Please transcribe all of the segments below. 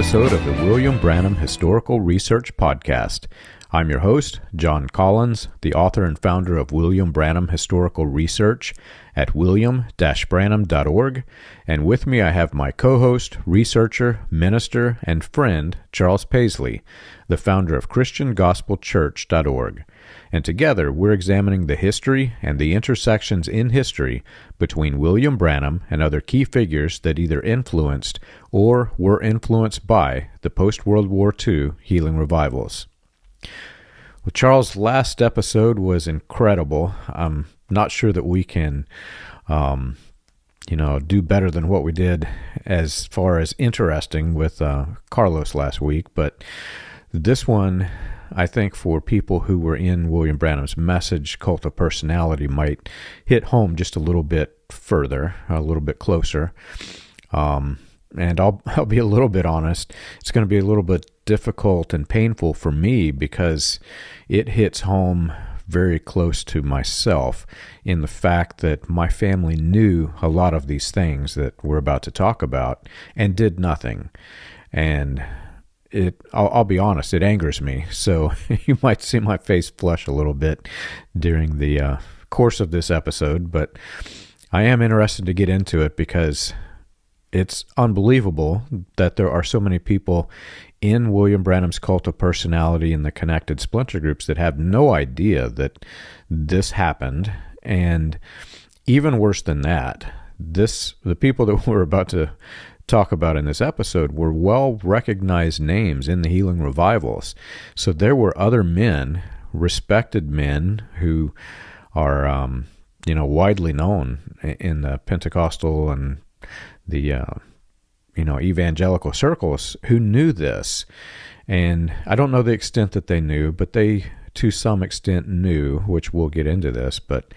episode of the William Branham Historical Research Podcast. I'm your host, John Collins, the author and founder of William Branham Historical Research at william-branham.org, and with me I have my co-host, researcher, minister, and friend, Charles Paisley, the founder of ChristianGospelChurch.org. And together we're examining the history and the intersections in history between William Branham and other key figures that either influenced or were influenced by the post-World War II healing revivals. Well, Charles' last episode was incredible. I'm not sure that we can, do better than what we did as far as interesting with Carlos last week, but this one, I think for people who were in William Branham's message, Cult of Personality, might hit home just a little bit further, a little bit closer. And I'll be a little bit honest, it's going to be a little bit difficult and painful for me because it hits home very close to myself in the fact that my family knew a lot of these things that we're about to talk about and did nothing. And I'll be honest, it angers me. So you might see my face flush a little bit during the course of this episode, but I am interested to get into it because it's unbelievable that there are so many people in William Branham's Cult of Personality and the connected splinter groups that have no idea that this happened. And even worse than that, the people that we're about to talk about in this episode were well-recognized names in the healing revivals. So there were other men, respected men, who are, widely known in the Pentecostal and the, evangelical circles who knew this. And I don't know the extent that they knew, but they, to some extent, knew, which we'll get into this. But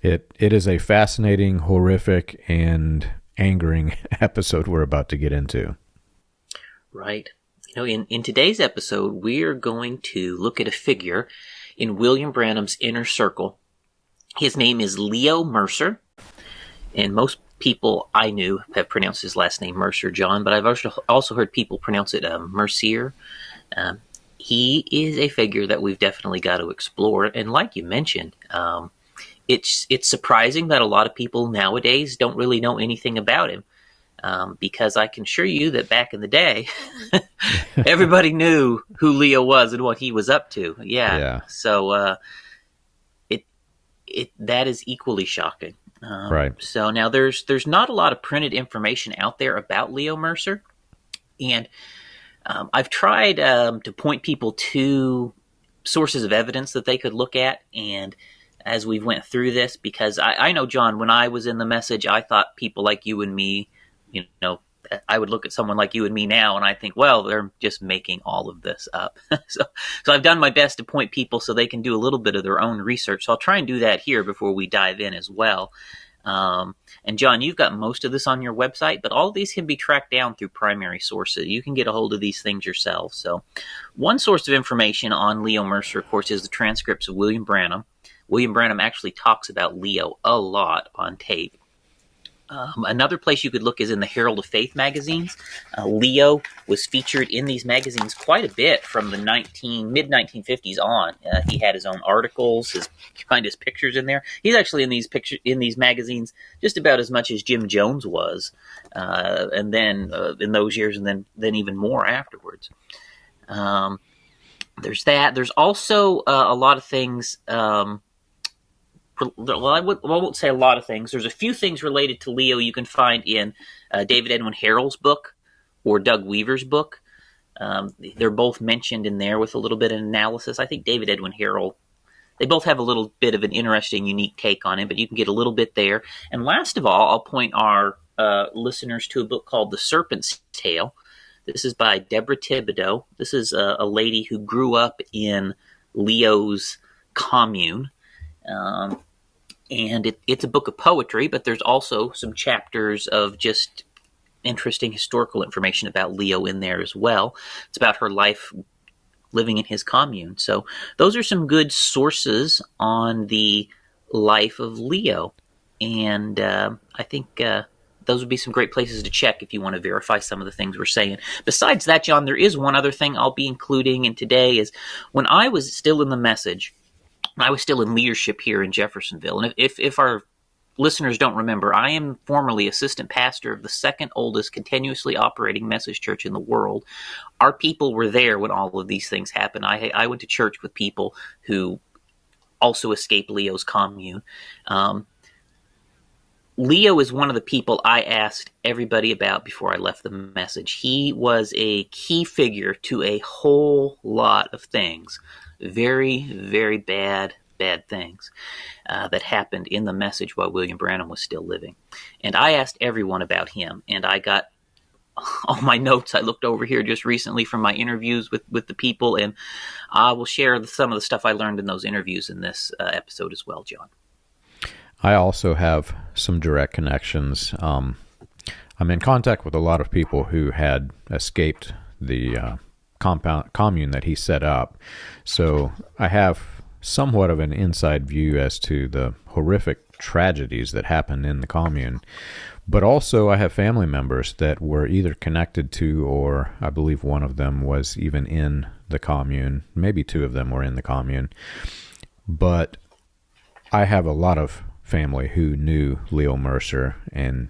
it is a fascinating, horrific, and angering episode we're about to get into. Right. In today's episode, we are going to look at a figure in William Branham's inner circle. His name is Leo Mercer, and most people I knew have pronounced his last name Mercer, John, but I've also heard people pronounce it Mercier. He is a figure that we've definitely got to explore, and like you mentioned, it's surprising that a lot of people nowadays don't really know anything about him, because I can assure you that back in the day, everybody knew who Leo was and what he was up to. Yeah. So that is equally shocking. Right. So now there's not a lot of printed information out there about Leo Mercer, and I've tried to point people to sources of evidence that they could look at, and as we went through this, because I know, John, when I was in the message, I thought people like you and me, I would look at someone like you and me now, and I think, well, they're just making all of this up. So I've done my best to point people so they can do a little bit of their own research. So I'll try and do that here before we dive in as well. And John, you've got most of this on your website, but all of these can be tracked down through primary sources. You can get a hold of these things yourself. So one source of information on Leo Mercer, of course, is the transcripts of William Branham. William Branham actually talks about Leo a lot on tape. Another place you could look is in the Herald of Faith magazines. Leo was featured in these magazines quite a bit from the mid-1950s on. He had his own articles. You find his pictures in there. He's actually in these magazines just about as much as Jim Jones was, and then in those years, and then even more afterwards. There's that. There's also a lot of things. Well, I won't say a lot of things. There's a few things related to Leo you can find in David Edwin Harrell's book or Doug Weaver's book. They're both mentioned in there with a little bit of analysis. I think David Edwin Harrell, they both have a little bit of an interesting, unique take on it, but you can get a little bit there. And last of all, I'll point our listeners to a book called The Serpent's Tale. This is by Deborah Thibodeau. This is a lady who grew up in Leo's commune. And it's a book of poetry, but there's also some chapters of just interesting historical information about Leo in there as well. It's about her life living in his commune. So those are some good sources on the life of Leo. And I think those would be some great places to check if you want to verify some of the things we're saying. Besides that, John, there is one other thing I'll be including in today is when I was still in the message, when I was still in leadership here in Jeffersonville, and if our listeners don't remember, I am formerly assistant pastor of the second oldest continuously operating message church in the world. Our people were there when all of these things happened. I went to church with people who also escaped Leo's commune. Leo is one of the people I asked everybody about before I left the message. He was a key figure to a whole lot of things, very, very bad things that happened in the message while William Branham was still living. And I asked everyone about him, and I got all my notes I looked over here just recently from my interviews with the people, and I will share some of the stuff I learned in those interviews in this episode as well, John. I also have some direct connections. I'm in contact with a lot of people who had escaped the commune that he set up. So I have somewhat of an inside view as to the horrific tragedies that happened in the commune. But also I have family members that were either connected to, or I believe one of them was even in the commune. Maybe two of them were in the commune. But I have a lot of family who knew Leo Mercer and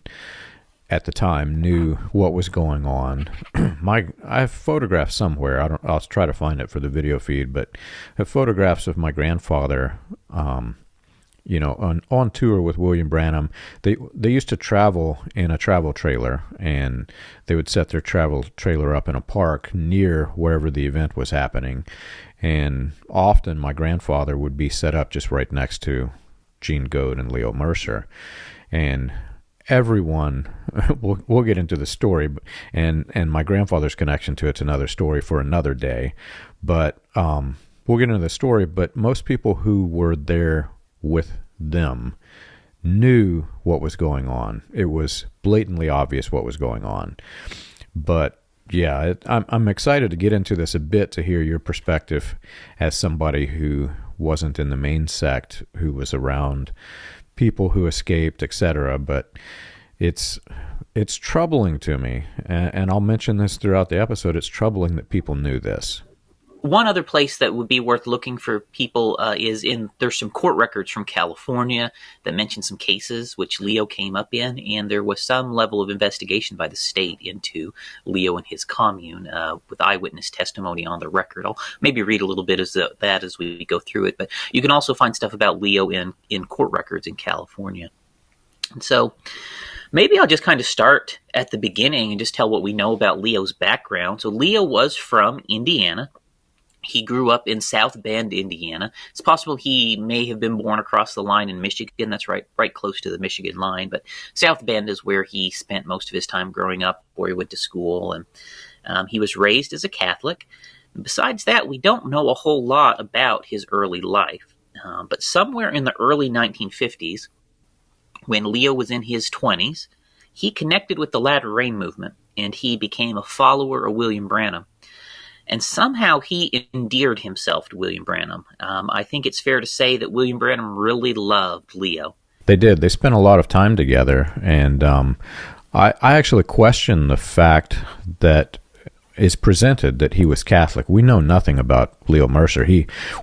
at the time knew what was going on. I have photographs somewhere. I'll try to find it for the video feed, but I have photographs of my grandfather, on tour with William Branham. They used to travel in a travel trailer, and they would set their travel trailer up in a park near wherever the event was happening. And often my grandfather would be set up just right next to Gene Goad and Leo Mercer, and everyone we'll get into the story, and my grandfather's connection to it's another story for another day, but we'll get into the story. But most people who were there with them knew what was going on. It was blatantly obvious what was going on. But yeah, I'm excited to get into this a bit, to hear your perspective as somebody who wasn't in the main sect, who was around people who escaped, etc. But it's troubling to me, and I'll mention this throughout the episode. It's troubling that people knew this. One other place that would be worth looking for people there's some court records from California that mention some cases which Leo came up in, and there was some level of investigation by the state into Leo and his commune with eyewitness testimony on the record. I'll maybe read a little bit of that as we go through it, but you can also find stuff about Leo in court records in California. And so maybe I'll just kind of start at the beginning and just tell what we know about Leo's background. So Leo was from Indiana. He grew up in South Bend, Indiana. It's possible he may have been born across the line in Michigan. That's right close to the Michigan line. But South Bend is where he spent most of his time growing up, where he went to school. And he was raised as a Catholic. Besides that, we don't know a whole lot about his early life. But somewhere in the early 1950s, when Leo was in his 20s, he connected with the Latter Rain movement, and he became a follower of William Branham. And somehow he endeared himself to William Branham. I think it's fair to say that William Branham really loved Leo. They did. They spent a lot of time together. And I actually question the fact that is presented that he was Catholic. We know nothing about Leo Mercer.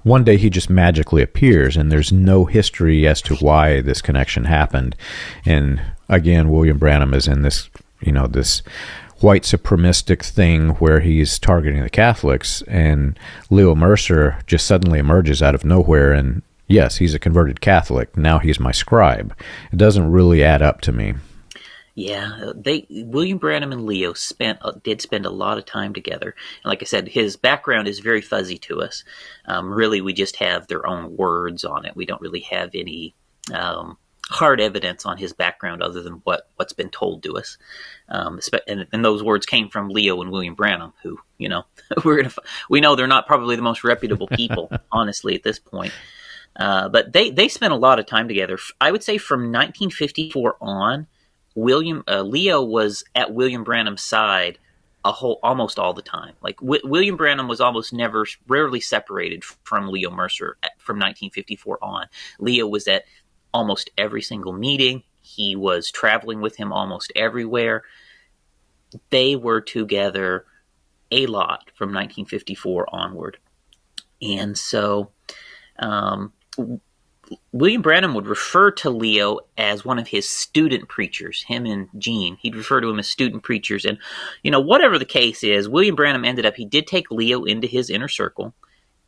One day he just magically appears, and there's no history as to why this connection happened. And again, William Branham is in this, this white supremacistic thing where he's targeting the Catholics, and Leo Mercer just suddenly emerges out of nowhere, and yes, he's a converted Catholic. Now he's my scribe. It doesn't really add up to me. Yeah, William Branham and Leo did spend a lot of time together. And like I said, his background is very fuzzy to us. Really, we just have their own words on it. We don't really have any hard evidence on his background other than what's been told to us. And those words came from Leo and William Branham, who, we know they're not probably the most reputable people, honestly, at this point. But they spent a lot of time together. I would say from 1954 on, Leo was at William Branham's side almost all the time. Like William Branham was rarely separated from Leo Mercer from 1954 on. Leo was at almost every single meeting. He was traveling with him almost everywhere. They were together a lot from 1954 onward. And so William Branham would refer to Leo as one of his student preachers, him and Gene. He'd refer to him as student preachers. And, whatever the case is, William Branham he did take Leo into his inner circle.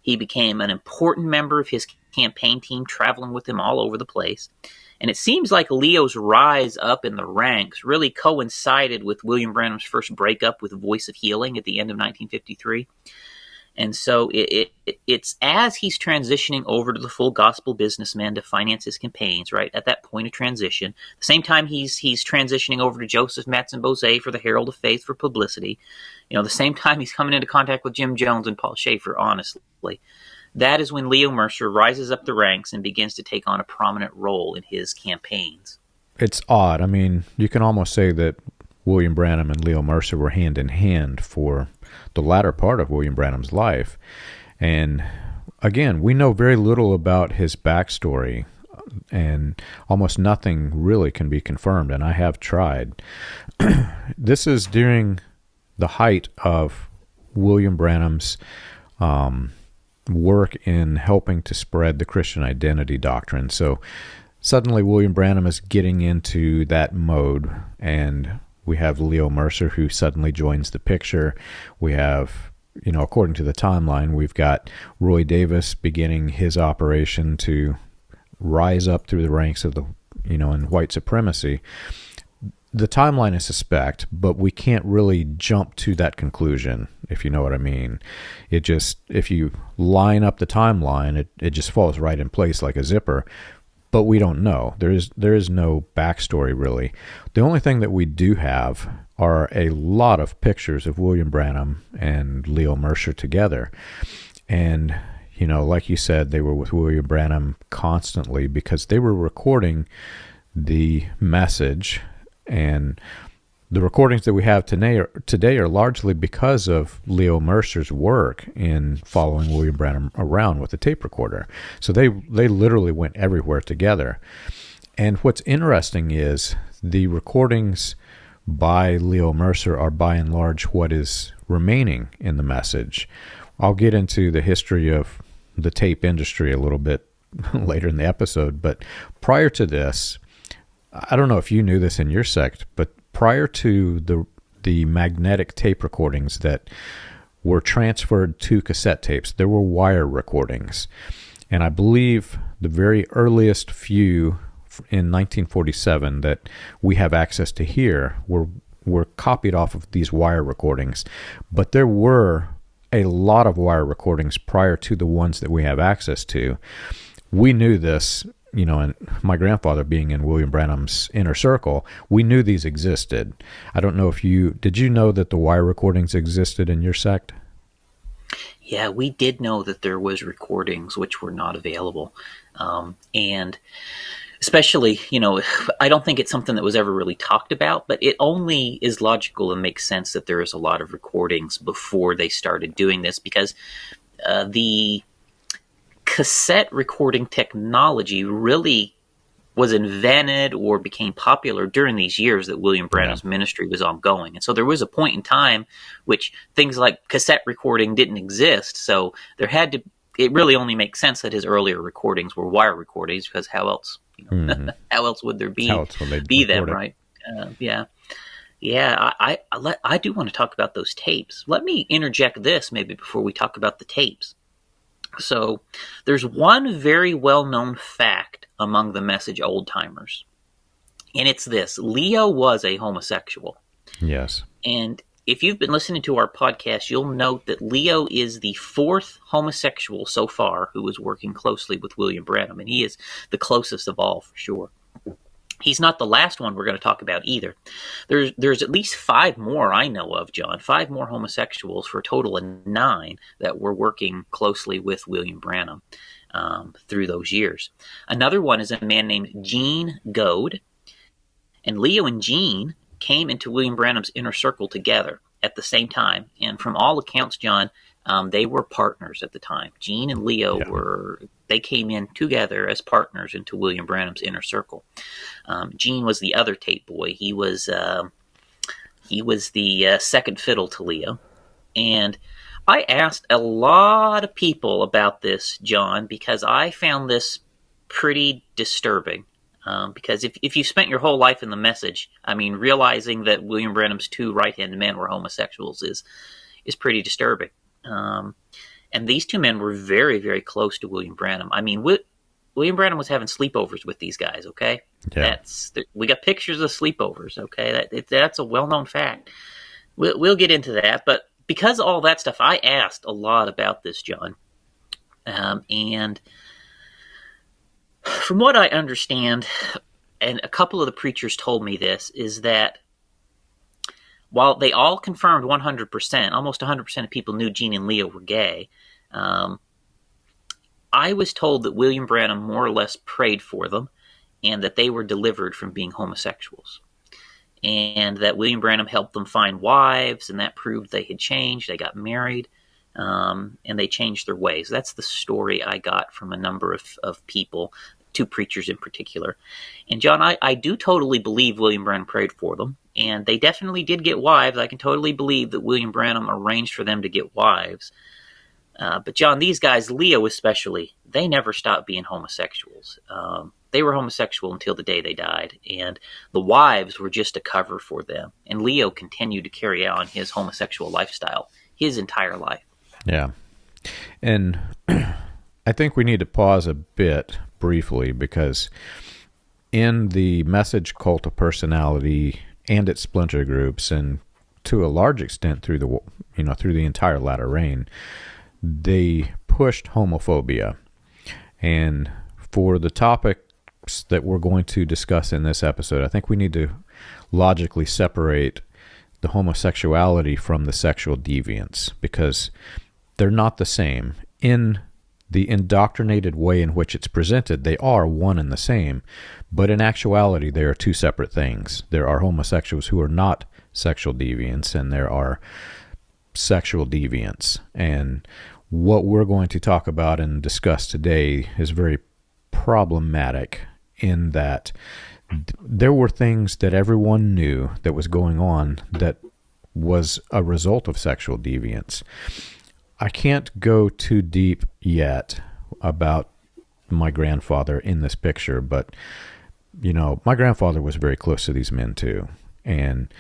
He became an important member of his campaign team, traveling with him all over the place. And it seems like Leo's rise up in the ranks really coincided with William Branham's first breakup with Voice of Healing at the end of 1953. And so it's as he's transitioning over to the full gospel businessman to finance his campaigns, right, at that point of transition, the same time he's transitioning over to Joseph Mattsson-Boze for the Herald of Faith for Publicity, the same time he's coming into contact with Jim Jones and Paul Schaefer, honestly. That is when Leo Mercer rises up the ranks and begins to take on a prominent role in his campaigns. It's odd. I mean, you can almost say that William Branham and Leo Mercer were hand in hand for the latter part of William Branham's life. And again, we know very little about his backstory, and almost nothing really can be confirmed, and I have tried. This is during the height of William Branham's work in helping to spread the Christian identity doctrine. So suddenly William Branham is getting into that mode, and we have Leo Mercer who suddenly joins the picture. We have, according to the timeline, we've got Roy Davis beginning his operation to rise up through the ranks of the, in white supremacy. The timeline is suspect, but we can't really jump to that conclusion, if you know what I mean. It just, if you line up the timeline, it just falls right in place like a zipper. But we don't know. There is no backstory, really. The only thing that we do have are a lot of pictures of William Branham and Leo Mercer together. And, like you said, they were with William Branham constantly because they were recording the message. And the recordings that we have today are largely because of Leo Mercer's work in following William Branham around with a tape recorder. So they literally went everywhere together. And what's interesting is the recordings by Leo Mercer are by and large what is remaining in the message. I'll get into the history of the tape industry a little bit later in the episode, but prior to this, I don't know if you knew this in your sect, but prior to the magnetic tape recordings that were transferred to cassette tapes, there were wire recordings. And I believe the very earliest few in 1947 that we have access to here were copied off of these wire recordings. But there were a lot of wire recordings prior to the ones that we have access to. We knew this, and my grandfather being in William Branham's inner circle, we knew these existed. I don't know if did you know that the wire recordings existed in your sect? Yeah, we did know that there was recordings which were not available. And especially, I don't think it's something that was ever really talked about, but it only is logical and makes sense that there is a lot of recordings before they started doing this, because the cassette recording technology really was invented or became popular during these years that William Branham's ministry was ongoing. And so there was a point in time which things like cassette recording didn't exist. So it really only makes sense that his earlier recordings were wire recordings, because how else, how else would there be them, right? Yeah. I do want to talk about those tapes. Let me interject this maybe before we talk about the tapes. So there's one very well-known fact among the message old-timers, and it's this: Leo was a homosexual. Yes. And if you've been listening to our podcast, you'll note that Leo is the fourth homosexual so far who is working closely with William Branham, and he is the closest of all, for sure. He's not the last one we're going to talk about either. There's at least 5 more I know of, John. 5 more homosexuals for a total of 9 that were working closely with William Branham through those years. Another one is a man named Gene Goad. And Leo and Gene came into William Branham's inner circle together at the same time. And from all accounts, John, They were partners at the time. Gene and Leo they came in together as partners into William Branham's inner circle. Gene was the other tape boy. He was the second fiddle to Leo. And I asked a lot of people about this, John, because I found this pretty disturbing. Because if you spent your whole life in the message, I mean, realizing that William Branham's two right-hand men were homosexuals is pretty disturbing. And these two men were very, very close to William Branham. I mean, William Branham was having sleepovers with these guys, okay? Yeah. We got pictures of sleepovers, okay? That's a well-known fact. We'll get into that, but because of all that stuff, I asked a lot about this, John. And from what I understand, and a couple of the preachers told me this, is that while they all confirmed 100%, almost 100% of people knew Gene and Leo were gay, I was told that William Branham more or less prayed for them and that they were delivered from being homosexuals. And that William Branham helped them find wives, and that proved they had changed. They got married, and they changed their ways. That's the story I got from a number of people, two preachers in particular. And John, I do totally believe William Branham prayed for them, and they definitely did get wives. I can totally believe that William Branham arranged for them to get wives. But John, these guys, Leo especially, they never stopped being homosexuals. They were homosexual until the day they died, and the wives were just a cover for them. And Leo continued to carry on his homosexual lifestyle his entire life. Yeah. And I think we need to pause a bit briefly, because in the message cult of personality and its splinter groups, and to a large extent through the entire latter reign, they pushed homophobia. And for the topics that we're going to discuss in this episode, I think we need to logically separate the homosexuality from the sexual deviance, because they're not the same. In the indoctrinated way in which it's presented, they are one and the same, but in actuality, they are two separate things. There are homosexuals who are not sexual deviants, and there are sexual deviants. And what we're going to talk about and discuss today is very problematic, in that there were things that everyone knew that was going on that was a result of sexual deviance. I can't go too deep yet about my grandfather in this picture, but, my grandfather was very close to these men too. And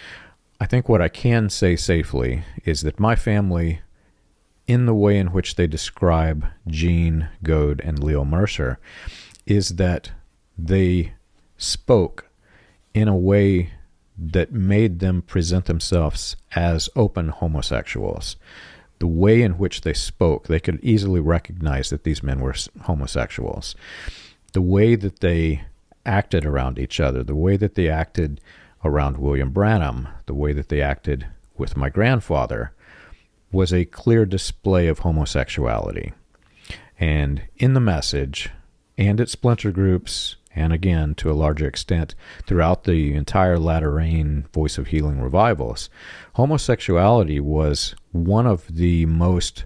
I think what I can say safely is that my family, in the way in which they describe Gene Goad and Leo Mercer, is that they spoke in a way that made them present themselves as open homosexuals. The way in which they spoke, they could easily recognize that these men were homosexuals. The way that they acted around each other, the way that they acted around William Branham, the way that they acted with my grandfather, was a clear display of homosexuality. And in the message, and its splinter groups, and again, to a larger extent, throughout the entire latter reign Voice of Healing revivals, homosexuality was one of the most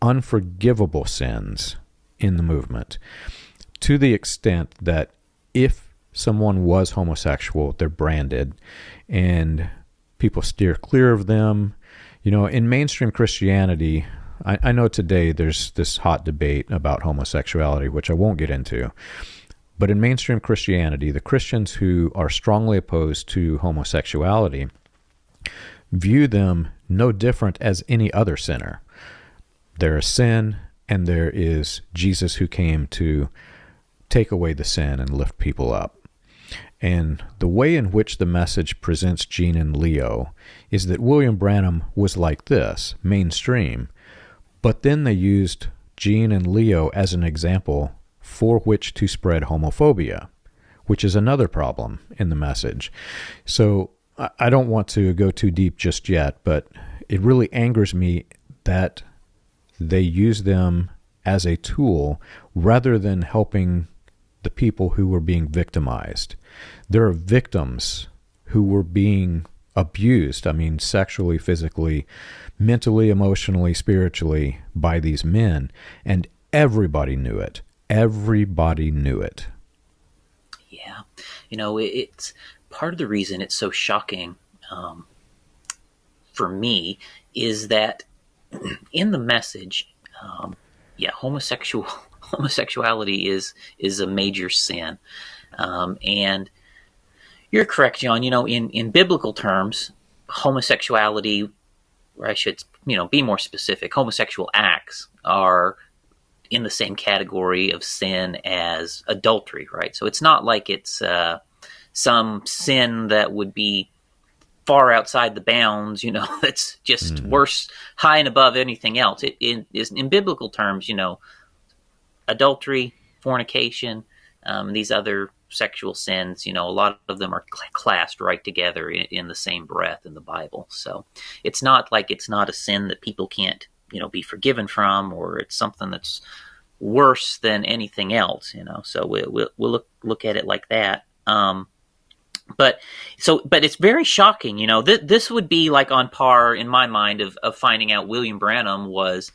unforgivable sins in the movement, to the extent that if someone was homosexual, they're branded, and people steer clear of them. In mainstream Christianity, I know today there's this hot debate about homosexuality, which I won't get into. But in mainstream Christianity, the Christians who are strongly opposed to homosexuality view them no different as any other sinner. There is sin, and there is Jesus who came to take away the sin and lift people up. And the way in which the message presents Gene and Leo is that William Branham was like this, mainstream, but then they used Gene and Leo as an example for which to spread homophobia, which is another problem in the message. So I don't want to go too deep just yet, but it really angers me that they use them as a tool rather than helping the people who were being victimized. There are victims who were being abused. I mean, sexually, physically, mentally, emotionally, spiritually by these men. And everybody knew it. Everybody knew it. Yeah. It's part of the reason it's so shocking for me is that in the message, homosexuality is a major sin. And you're correct, John. In biblical terms, homosexuality, or I should, be more specific, homosexual acts are in the same category of sin as adultery, right? So it's not like it's some sin that would be far outside the bounds, that's just worse, high and above anything else. It is in biblical terms, adultery, fornication, these other sexual sins, a lot of them are classed right together in the same breath in the Bible. So it's not like it's not a sin that people can't, be forgiven from, or it's something that's worse than anything else, So we'll look at it like that. But it's very shocking, this would be like on par in my mind of finding out William Branham was,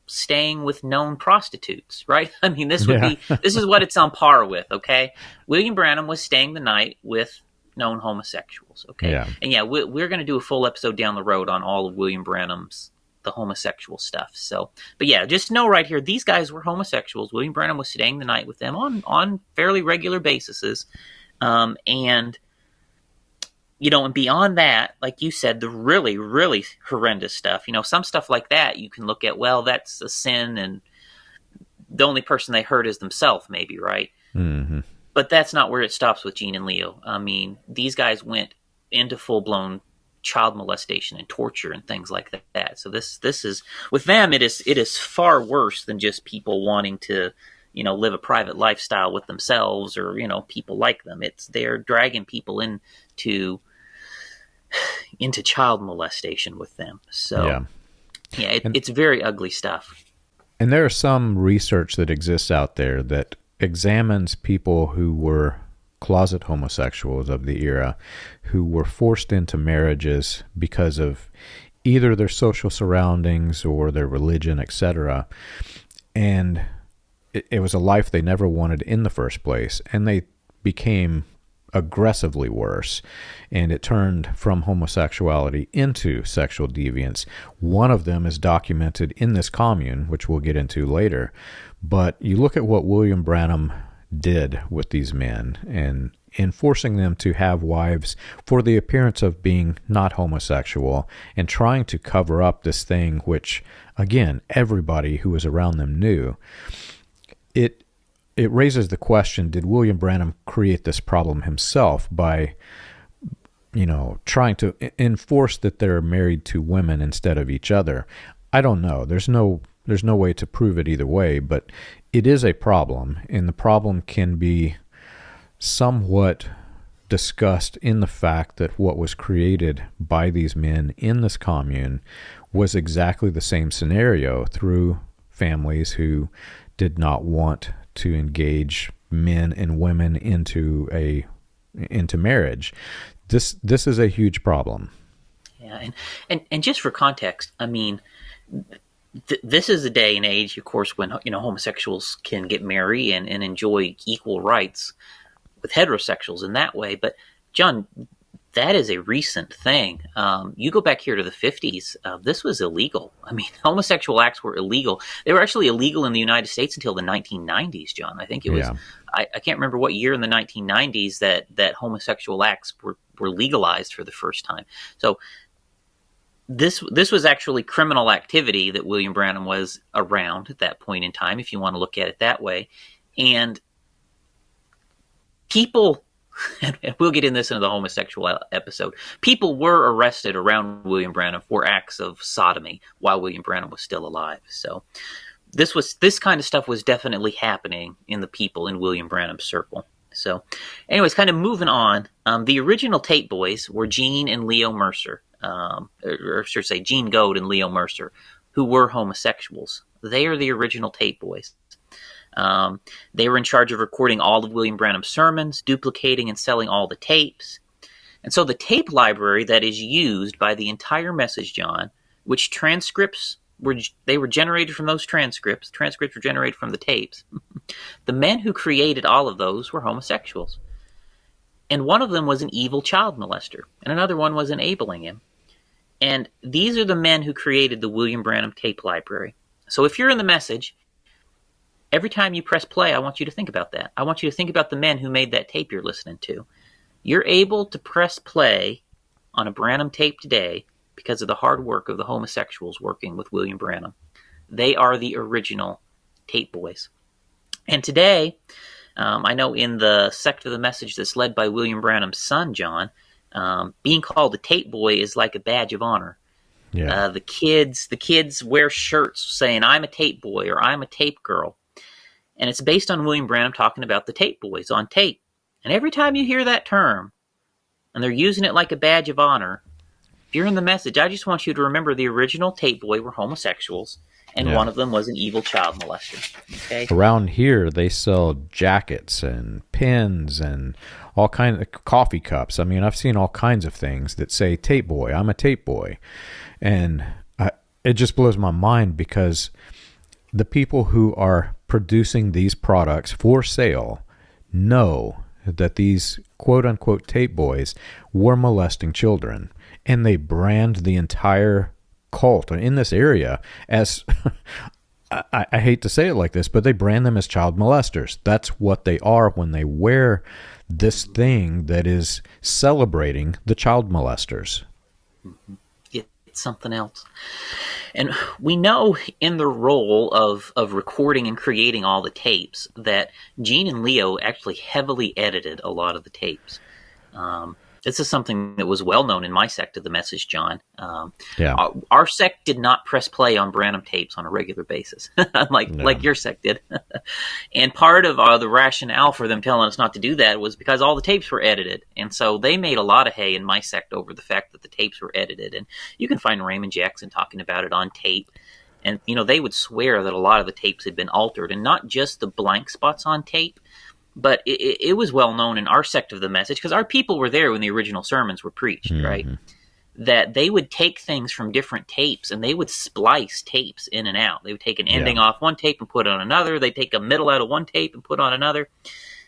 staying with known prostitutes, right? I mean, this is what it's on par with, okay? William Branham was staying the night with known homosexuals, okay? Yeah. And we're going to do a full episode down the road on all of William Branham's, the homosexual stuff. So, but just know right here, these guys were homosexuals. William Branham was staying the night with them on fairly regular bases. And beyond that, like you said, the really, really horrendous stuff, some stuff like that you can look at, well, that's a sin and the only person they hurt is themselves, maybe, right? Mm-hmm. But that's not where it stops with Gene and Leo. I mean, these guys went into full-blown child molestation and torture and things like that. So this is, with them, it is far worse than just people wanting to, live a private lifestyle with themselves or, people like them. They're dragging people into child molestation with them. So, it's very ugly stuff. And there is some research that exists out there that examines people who were closet homosexuals of the era, who were forced into marriages because of either their social surroundings or their religion, etc. And it was a life they never wanted in the first place, and they became aggressively worse, and it turned from homosexuality into sexual deviance. One of them is documented in this commune, which we'll get into later. But you look at what William Branham did with these men and in forcing them to have wives for the appearance of being not homosexual and trying to cover up this thing which, again, everybody who was around them knew. It raises the question, did William Branham create this problem himself by, trying to enforce that they're married to women instead of each other? I don't know. There's no way to prove it either way, but it is a problem, and the problem can be somewhat discussed in the fact that what was created by these men in this commune was exactly the same scenario through families who did not want to engage men and women into marriage. This is a huge problem. Yeah, and just for context, I mean, this is a day and age, of course, when homosexuals can get married and enjoy equal rights with heterosexuals in that way. But John, that is a recent thing. You go back here to the 50s, this was illegal. I mean, homosexual acts were illegal. They were actually illegal in the United States until the 1990s, John. I think it was, I can't remember what year in the 1990s that homosexual acts were legalized for the first time. So this was actually criminal activity that William Branham was around at that point in time, if you want to look at it that way. And people... and we'll get in this into the homosexual episode. People were arrested around William Branham for acts of sodomy while William Branham was still alive. So this kind of stuff was definitely happening in the people in William Branham's circle. So anyways, kind of moving on, the original Tate boys were Gene and Leo Mercer, or should I say Gene Goad and Leo Mercer, who were homosexuals. They are the original Tate boys. They were in charge of recording all of William Branham's sermons, duplicating and selling all the tapes. And so the tape library that is used by the entire message, John, which transcripts were generated from those transcripts. Transcripts were generated from the tapes. The men who created all of those were homosexuals. And one of them was an evil child molester, and another one was enabling him. And these are the men who created the William Branham tape library. So if you're in the message, every time you press play, I want you to think about that. I want you to think about the men who made that tape you're listening to. You're able to press play on a Branham tape today because of the hard work of the homosexuals working with William Branham. They are the original tape boys. And today, I know in the sect of the message that's led by William Branham's son, John, being called a tape boy is like a badge of honor. Yeah. The kids wear shirts saying, "I'm a tape boy" or "I'm a tape girl." And it's based on William Branham talking about the tape boys on tape. And every time you hear that term, and they're using it like a badge of honor, if you're in the message, I just want you to remember the original tape boy were homosexuals, and one of them was an evil child molester. Okay? Around here, they sell jackets and pins and all kinds of coffee cups. I mean, I've seen all kinds of things that say tape boy. I'm a tape boy. And it just blows my mind because the people who are producing these products for sale know that these quote-unquote tape boys were molesting children. And they brand the entire cult in this area as, I hate to say it like this, but they brand them as child molesters. That's what they are when they wear this thing that is celebrating the child molesters. It's something else. And we know in the role of recording and creating all the tapes that Gene and Leo actually heavily edited a lot of the tapes. This is something that was well known in my sect of the message, John. Our sect did not press play on Branham tapes on a regular basis, like your sect did. And part of the rationale for them telling us not to do that was because all the tapes were edited. And so they made a lot of hay in my sect over the fact that the tapes were edited. And you can find Raymond Jackson talking about it on tape. And, they would swear that a lot of the tapes had been altered, and not just the blank spots on tape. But it was well known in our sect of the message, because our people were there when the original sermons were preached, right? That they would take things from different tapes and they would splice tapes in and out. They would take an ending off one tape and put on another. They'd take a middle out of one tape and put on another.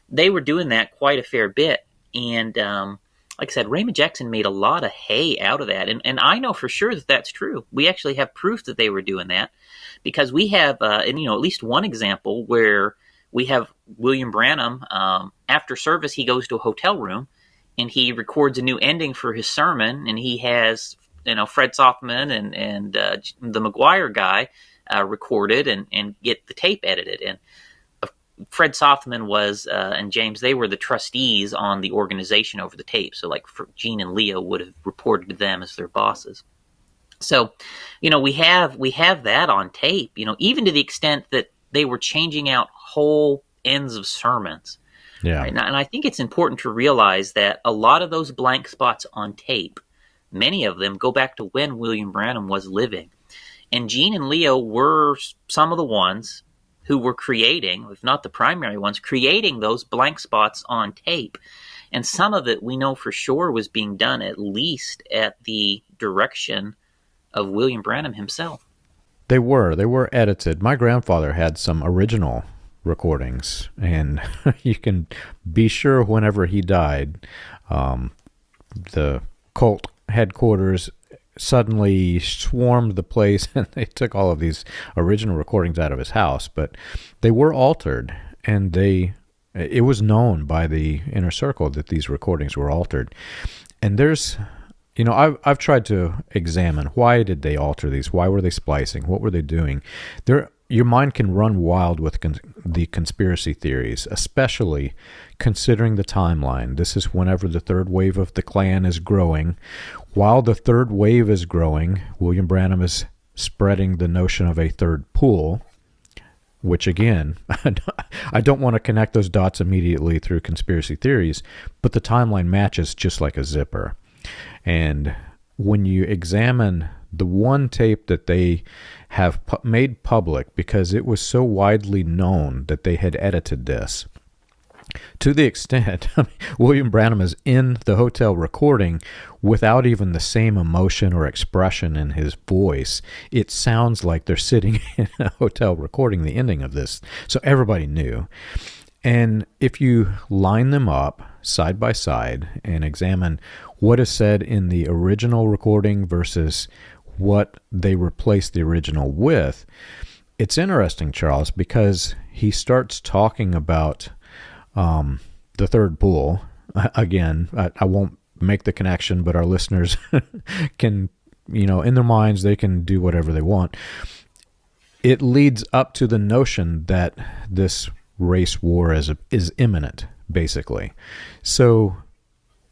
They were doing that quite a fair bit. And like I said, Raymond Jackson made a lot of hay out of that. And I know for sure that that's true. We actually have proof that they were doing that, because we have at least one example where we have William Branham, after service, he goes to a hotel room and he records a new ending for his sermon, and he has, Fred Sothman and the McGuire guy recorded and get the tape edited. And Fred Sothman was, and James, they were the trustees on the organization over the tape. So like Gene and Leo would have reported to them as their bosses. So, we have that on tape, even to the extent that they were changing out whole ends of sermons. Yeah. Right? And I think it's important to realize that a lot of those blank spots on tape, many of them go back to when William Branham was living. And Gene and Leo were some of the ones who were creating, if not the primary ones, creating those blank spots on tape. And some of it we know for sure was being done at least at the direction of William Branham himself. They were edited. My grandfather had some original recordings, and you can be sure whenever he died, the cult headquarters suddenly swarmed the place, and they took all of these original recordings out of his house. But they were altered, and it was known by the inner circle that these recordings were altered. And there's... I've tried to examine, why did they alter these? Why were they splicing? What were they doing? Your mind can run wild with the conspiracy theories, especially considering the timeline. This is whenever the third wave of the Klan is growing. While the third wave is growing, William Branham is spreading the notion of a third pool, which again, I don't want to connect those dots immediately through conspiracy theories, but the timeline matches just like a zipper. And when you examine the one tape that they have made public, because it was so widely known that they had edited this, To the extent, I mean, William Branham is in the hotel recording without even the same emotion or expression in his voice. It sounds like they're sitting in a hotel recording the ending of this. So everybody knew. And if you line them up side by side and examine what is said in the original recording versus what they replaced the original with, it's interesting, Charles, because he starts talking about the third bull. Again, I won't make the connection, but our listeners can, in their minds, they can do whatever they want. It leads up to the notion that this race war is imminent, basically. So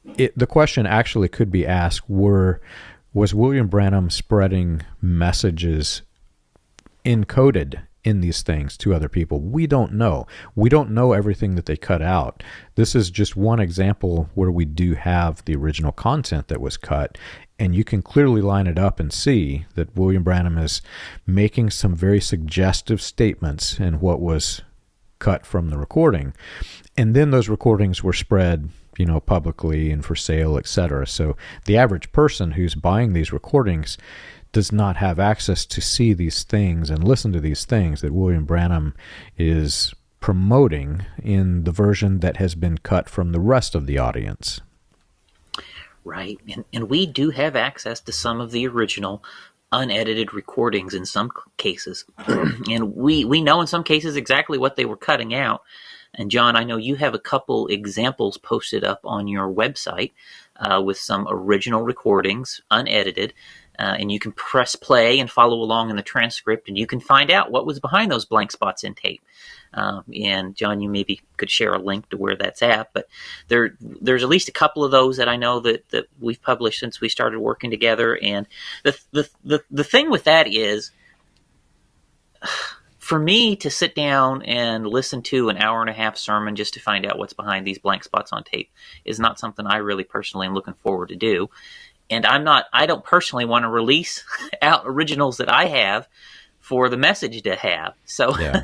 the question actually could be asked, was William Branham spreading messages encoded in these things to other people? We don't know. We don't know everything that they cut out. This is just one example where we do have the original content that was cut, and you can clearly line it up and see that William Branham is making some very suggestive statements in what was cut from the recording. And then those recordings were spread, publicly and for sale, etc. So the average person who's buying these recordings does not have access to see these things and listen to these things that William Branham is promoting in the version that has been cut from the rest of the audience. Right. And we do have access to some of the original unedited recordings in some cases. And we know in some cases exactly what they were cutting out. And John, I know you have a couple examples posted up on your website with some original recordings, unedited. And you can press play and follow along in the transcript, and you can find out what was behind those blank spots in tape. And John, you maybe could share a link to where that's at. But there's at least a couple of those that I know that we've published since we started working together. And the thing with that is, for me to sit down and listen to an hour and a half sermon just to find out what's behind these blank spots on tape is not something I really personally am looking forward to do. And I don't personally want to release out originals that I have for the message to have. So, yeah.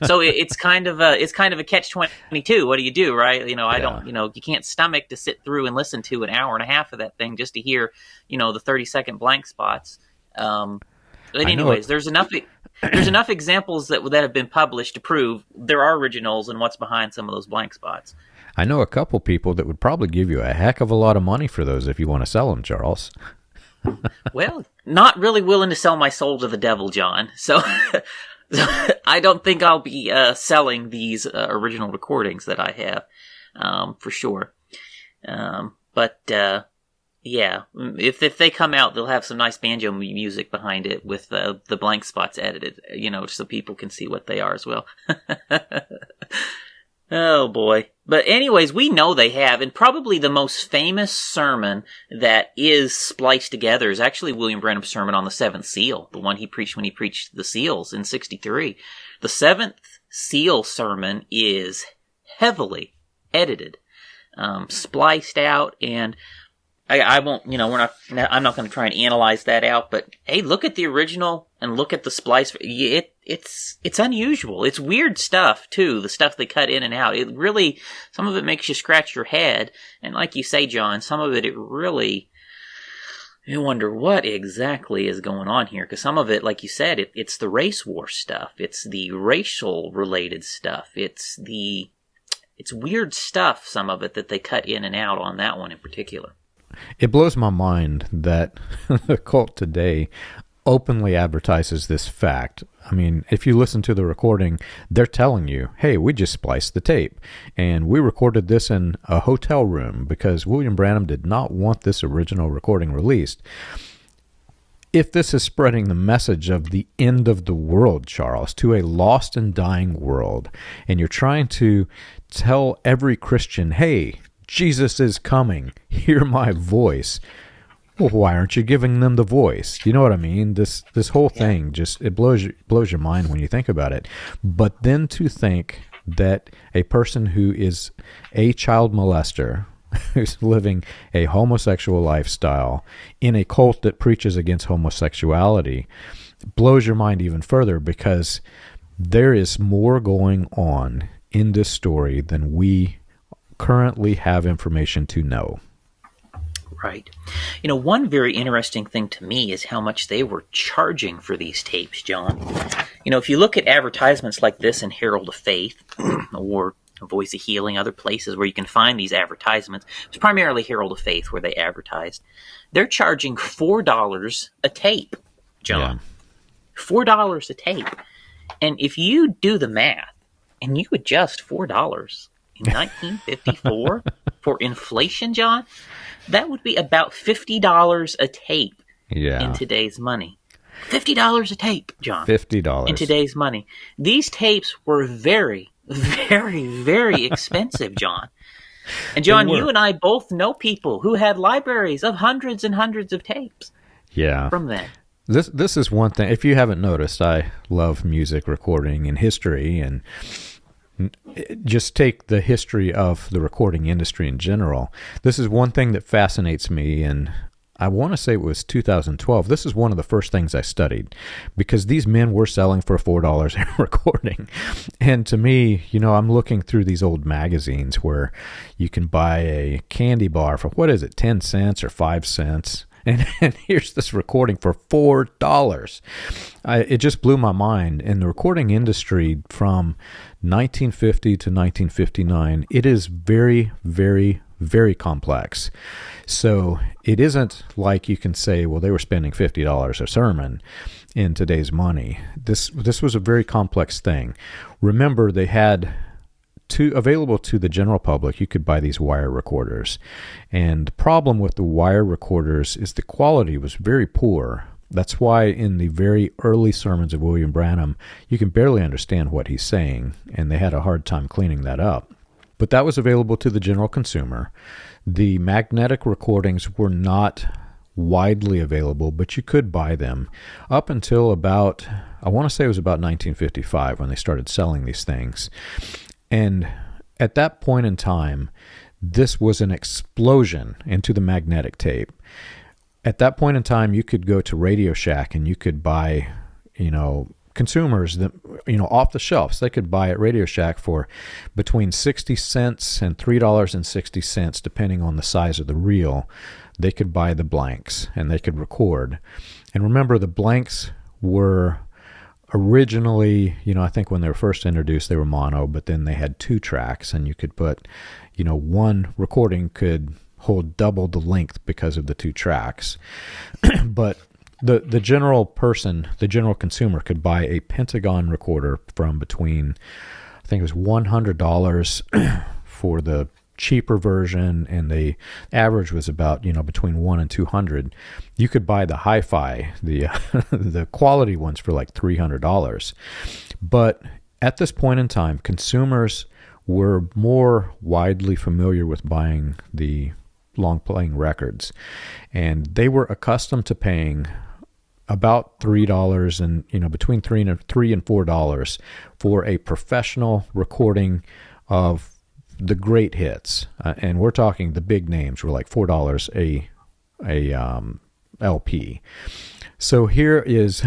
So it's kind of a catch-22. What do you do, right? You can't stomach to sit through and listen to an hour and a half of that thing just to hear, the 30-second blank spots. But anyways, there's enough examples that have been published to prove there are originals and what's behind some of those blank spots. I know a couple people that would probably give you a heck of a lot of money for those if you want to sell them, Charles. Well, not really willing to sell my soul to the devil, John. So I don't think I'll be selling these original recordings that I have, for sure. But yeah, if they come out, they'll have some nice banjo music behind it with the blank spots edited, so people can see what they are as well. Oh, boy. But anyways, we know they have, and probably the most famous sermon that is spliced together is actually William Branham's sermon on the seventh seal, the one he preached when he preached the seals in 63. The seventh seal sermon is heavily edited, spliced out, and I won't, I'm not going to try and analyze that out, but hey, look at the original and look at the splice. It's unusual. It's weird stuff too. The stuff they cut in and out. It really, some of it makes you scratch your head. And like you say, John, some of it really, you wonder what exactly is going on here. Because some of it, like you said, it's the race war stuff. It's the racial related stuff. It's weird stuff, some of it, that they cut in and out on that one in particular. It blows my mind that the cult today openly advertises this fact. I mean, if you listen to the recording, they're telling you, hey, we just spliced the tape, and we recorded this in a hotel room because William Branham did not want this original recording released. If this is spreading the message of the end of the world, Charles, to a lost and dying world, and you're trying to tell every Christian, hey, Jesus is coming, hear my voice. Well, why aren't you giving them the voice? You know what I mean? This whole thing just, it blows your mind when you think about it. But then to think that a person who is a child molester, who's living a homosexual lifestyle in a cult that preaches against homosexuality, blows your mind even further, because there is more going on in this story than we currently have information to know. Right. One very interesting thing to me is how much they were charging for these tapes, John. If you look at advertisements like this in Herald of Faith or Voice of Healing, other places where you can find these advertisements, it's primarily Herald of Faith where they advertised. They're charging $4 a tape, John. Yeah. $4 a tape. And if you do the math and you adjust $4 in 1954 for inflation, John, that would be about $50 a tape in today's money. $50 a tape, John. $50. In today's money. These tapes were very, very, very expensive, John. And John, you and I both know people who had libraries of hundreds and hundreds of tapes from them. This is one thing. If you haven't noticed, I love music recording and history, and just take the history of the recording industry in general. This is one thing that fascinates me, and I want to say it was 2012. This is one of the first things I studied, because these men were selling for $4 a recording. And to me, I'm looking through these old magazines where you can buy a candy bar for, 10 cents or 5 cents? And here's this recording for $4. It just blew my mind. In the recording industry from 1950 to 1959, it is very, very, very complex. So it isn't like you can say, well, they were spending $50 a sermon in today's money. This was a very complex thing. Remember, they had available to the general public. You could buy these wire recorders. And the problem with the wire recorders is the quality was very poor. That's why in the very early sermons of William Branham, you can barely understand what he's saying, and they had a hard time cleaning that up. But that was available to the general consumer. The magnetic recordings were not widely available, but you could buy them up until about, I want to say it was about 1955 when they started selling these things. And at that point in time, this was an explosion into the magnetic tape. At that point in time, you could go to Radio Shack and you could buy, consumers that, off the shelves. They could buy at Radio Shack for between 60 cents and $3.60, depending on the size of the reel. They could buy the blanks and they could record. And remember, the blanks were originally, I think when they were first introduced, they were mono, but then they had 2 tracks, and you could put, one recording could hold double the length because of the 2 tracks. But the general person, the general consumer, could buy a Pentagon recorder from between, I think it was $100 for the cheaper version, and the average was about between $100 and $200. You could buy the hi-fi, the quality ones, for like $300. But at this point in time, consumers were more widely familiar with buying the long-playing records, and they were accustomed to paying about $3 and between $3 and $4 for a professional recording of the great hits, and we're talking the big names were like $4 a LP. So here is,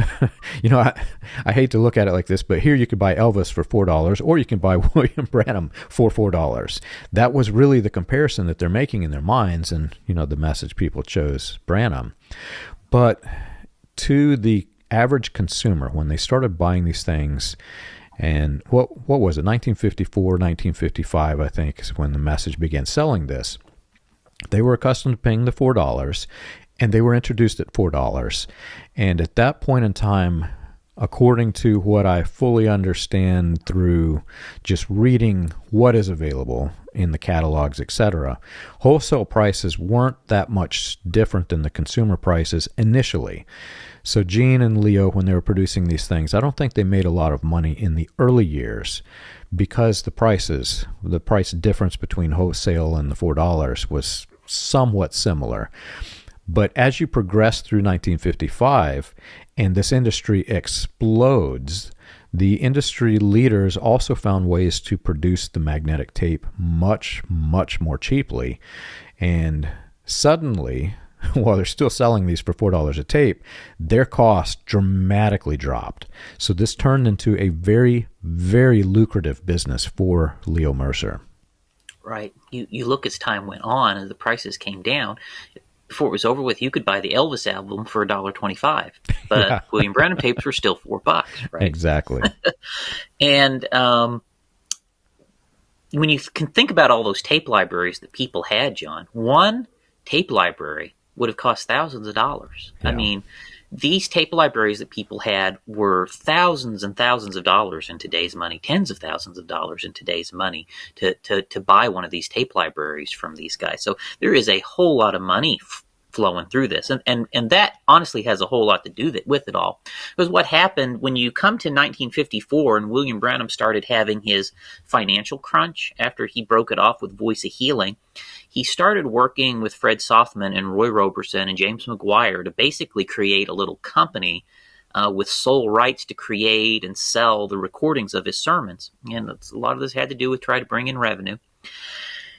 I hate to look at it like this, but here you could buy Elvis for $4, or you can buy William Branham for $4. That was really the comparison that they're making in their minds, and the message people chose Branham. But to the average consumer, when they started buying these things, and what was it, 1954, 1955, I think, is when the Message began selling this. They were accustomed to paying the $4, and they were introduced at $4. And at that point in time, according to what I fully understand through just reading what is available in the catalogs, etc., wholesale prices weren't that much different than the consumer prices initially. So Gene and Leo, when they were producing these things, I don't think they made a lot of money in the early years, because the price difference between wholesale and the $4 was somewhat similar. But as you progress through 1955 and this industry explodes, the industry leaders also found ways to produce the magnetic tape much, much more cheaply. And suddenly, while they're still selling these for $4 a tape, their cost dramatically dropped. So this turned into a very, very lucrative business for Leo Mercer. Right. You look as time went on and the prices came down. Before it was over with, you could buy the Elvis album for $1.25, but Yeah. William Branham tapes were still $4, right? Exactly. And when you can think about all those tape libraries that people had, John, one tape library would have cost thousands of dollars. Yeah. I mean, these tape libraries that people had were thousands and thousands of dollars in today's money, tens of thousands of dollars in today's money to buy one of these tape libraries from these guys. So there is a whole lot of money flowing through this. And that honestly has a whole lot to do with it all. Because what happened when you come to 1954 and William Branham started having his financial crunch after he broke it off with Voice of Healing, he started working with Fred Sothman and Roy Roberson and James McGuire to basically create a little company with sole rights to create and sell the recordings of his sermons. And a lot of this had to do with trying to bring in revenue.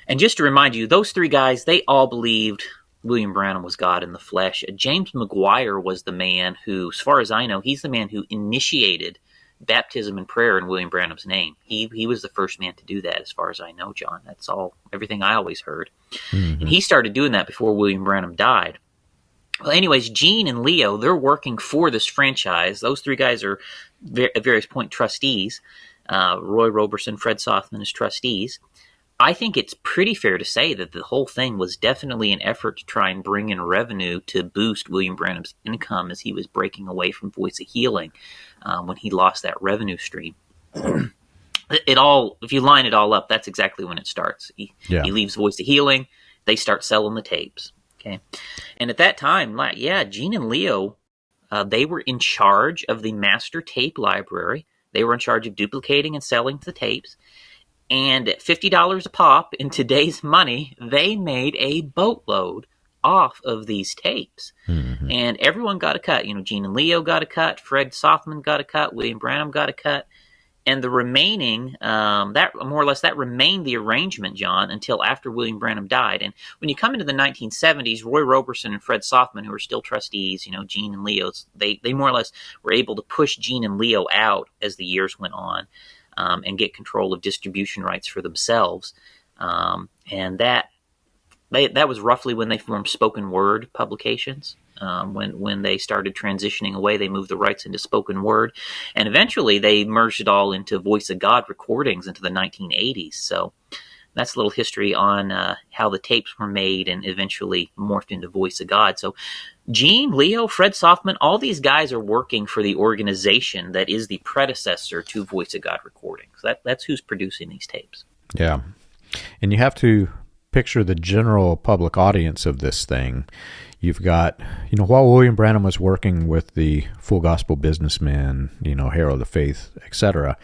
And just to remind you, those three guys, they all believed William Branham was God in the flesh. James McGuire was the man who, as far as I know, he's the man who initiated baptism and prayer in William Branham's name. He was the first man to do that, as far as I know, John. That's everything I always heard. Mm-hmm. And he started doing that before William Branham died. Well, anyways, Gene and Leo, they're working for this franchise. Those three guys are at various point trustees. Roy Roberson, Fred Sothman as trustees. I think it's pretty fair to say that the whole thing was definitely an effort to try and bring in revenue to boost William Branham's income as he was breaking away from Voice of Healing when he lost that revenue stream. If you line it all up, that's exactly when it starts. He leaves Voice of Healing, they start selling the tapes. Okay, and at that time, Gene and Leo, they were in charge of the master tape library. They were in charge of duplicating and selling the tapes. And at $50 a pop in today's money, they made a boatload off of these tapes. Mm-hmm. And everyone got a cut. Gene and Leo got a cut. Fred Sothman got a cut. William Branham got a cut. And the remaining, that remained the arrangement, John, until after William Branham died. And when you come into the 1970s, Roy Roberson and Fred Sothman, who are still trustees, Gene and Leo, they more or less were able to push Gene and Leo out as the years went on. And get control of distribution rights for themselves. And that was roughly when they formed Spoken Word Publications. When they started transitioning away, they moved the rights into Spoken Word. And eventually they merged it all into Voice of God recordings into the 1980s. So that's a little history on how the tapes were made and eventually morphed into Voice of God. So Gene, Leo, Fred Sothman, all these guys are working for the organization that is the predecessor to Voice of God Recordings. That's who's producing these tapes. Yeah. And you have to picture the general public audience of this thing. You've got, while William Branham was working with the Full Gospel Businessmen, Herald of Faith, etc.,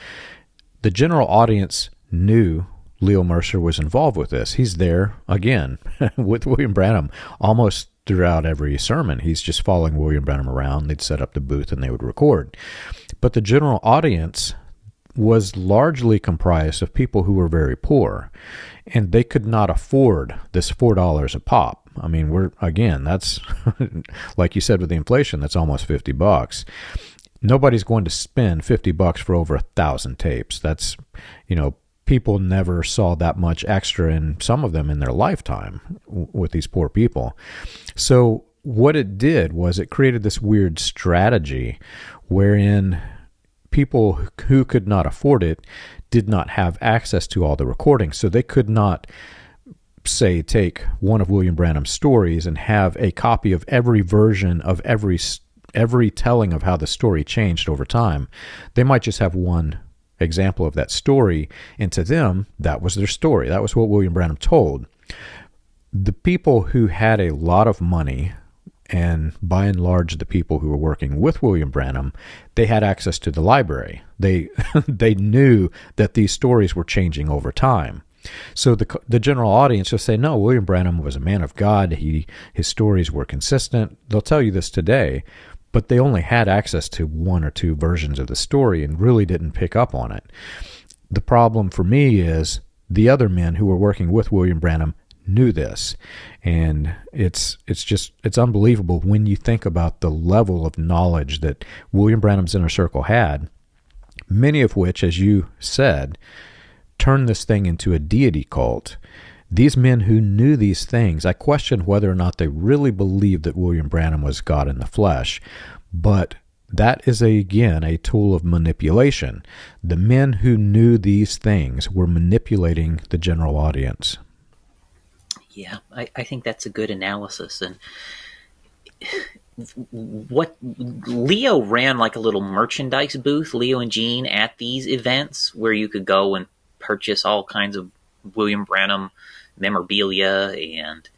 the general audience knew Leo Mercer was involved with this. He's there, again, with William Branham almost throughout every sermon. He's just following William Branham around. They'd set up the booth and they would record. But the general audience was largely comprised of people who were very poor, and they could not afford this $4 a pop. I mean, that's like you said with the inflation, that's almost $50. Nobody's going to spend $50 for over 1,000 tapes. That's, people never saw that much extra, in some of them in their lifetime, with these poor people. So what it did was it created this weird strategy wherein people who could not afford it did not have access to all the recordings. So they could not, say, take one of William Branham's stories and have a copy of every version of every telling of how the story changed over time. They might just have one example of that story, and to them, that was their story. That was what William Branham told. The people who had a lot of money, and by and large the people who were working with William Branham, they had access to the library. They knew that these stories were changing over time. So the general audience will say, no, William Branham was a man of God. His stories were consistent. They'll tell you this today, but they only had access to one or two versions of the story and really didn't pick up on it. The problem for me is the other men who were working with William Branham knew this. And it's unbelievable when you think about the level of knowledge that William Branham's inner circle had, many of which, as you said, turned this thing into a deity cult. These men who knew these things, I question whether or not they really believed that William Branham was God in the flesh, but that is, again, a tool of manipulation. The men who knew these things were manipulating the general audience. Yeah, I think that's a good analysis. And what Leo ran like a little merchandise booth, Leo and Gene, at these events where you could go and purchase all kinds of William Branham memorabilia and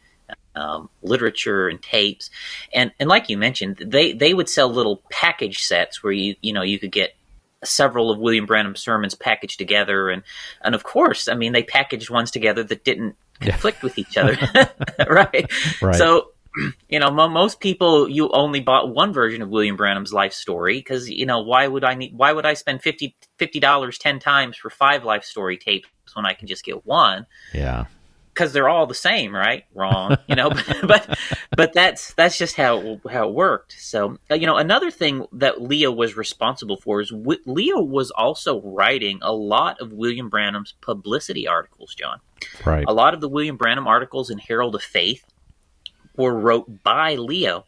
literature and tapes, and like you mentioned, they would sell little package sets where you could get several of William Branham's sermons packaged together, and of course, I mean, they packaged ones together that didn't conflict with each other, right? So, most people, you only bought one version of William Branham's life story because why would I spend $50 10 times for 5 life story tapes when I can just get one? Yeah. Because they're all the same, right? Wrong, but that's just how it worked. So, another thing that Leo was responsible for is Leo was also writing a lot of William Branham's publicity articles, John. Right. A lot of the William Branham articles in Herald of Faith were wrote by Leo.